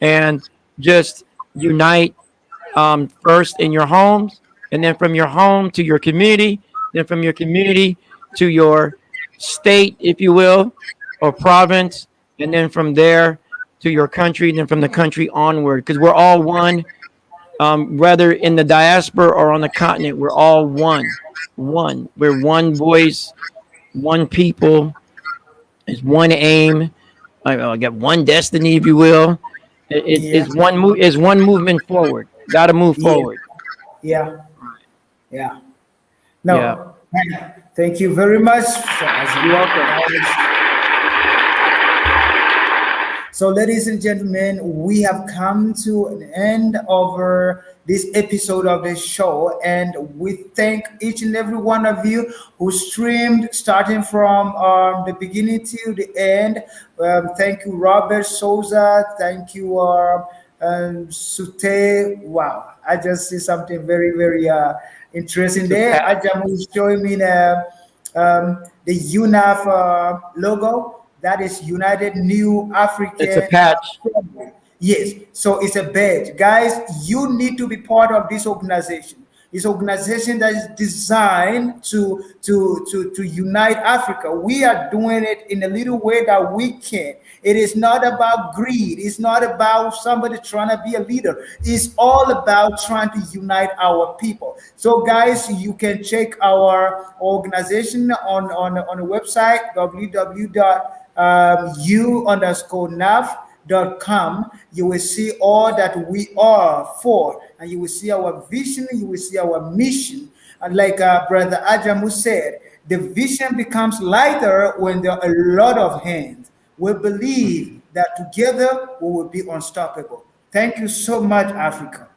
And just unite first in your homes, and then from your home to your community, then from your community to your state, if you will, or province, and then from there to your country, and then from the country onward, because we're all one. Whether in the diaspora or on the continent, we're all one. One. We're one voice, one people. It's one aim. I got one destiny, if you will. It yeah, is one move. Is one movement forward. Got to move yeah, forward. yeah, yeah. Yeah. No, thank you very much. You're welcome. So, ladies and gentlemen, we have come to an end of this episode of the show, and we thank each and every one of you who streamed starting from the beginning to the end. Thank you, Robert Souza. Thank you, Sute. Wow, I just see something very, very interesting So there. Pat, Ajam is showing me the UNAF logo. That is United New it's a African. patch. Yes, so it's a badge. Guys, you need to be part of this organization. This organization that is designed to unite Africa. We are doing it in a little way that we can. It is not about greed. It's not about somebody trying to be a leader. It's all about trying to unite our people. So, guys, you can check our organization on the website www.u_nav.com. You will see all that we are for, and you will see our vision, you will see our mission. And like Brother Ajamu said, the vision becomes lighter when there are a lot of hands. We believe that together we will be unstoppable. Thank you so much, Africa.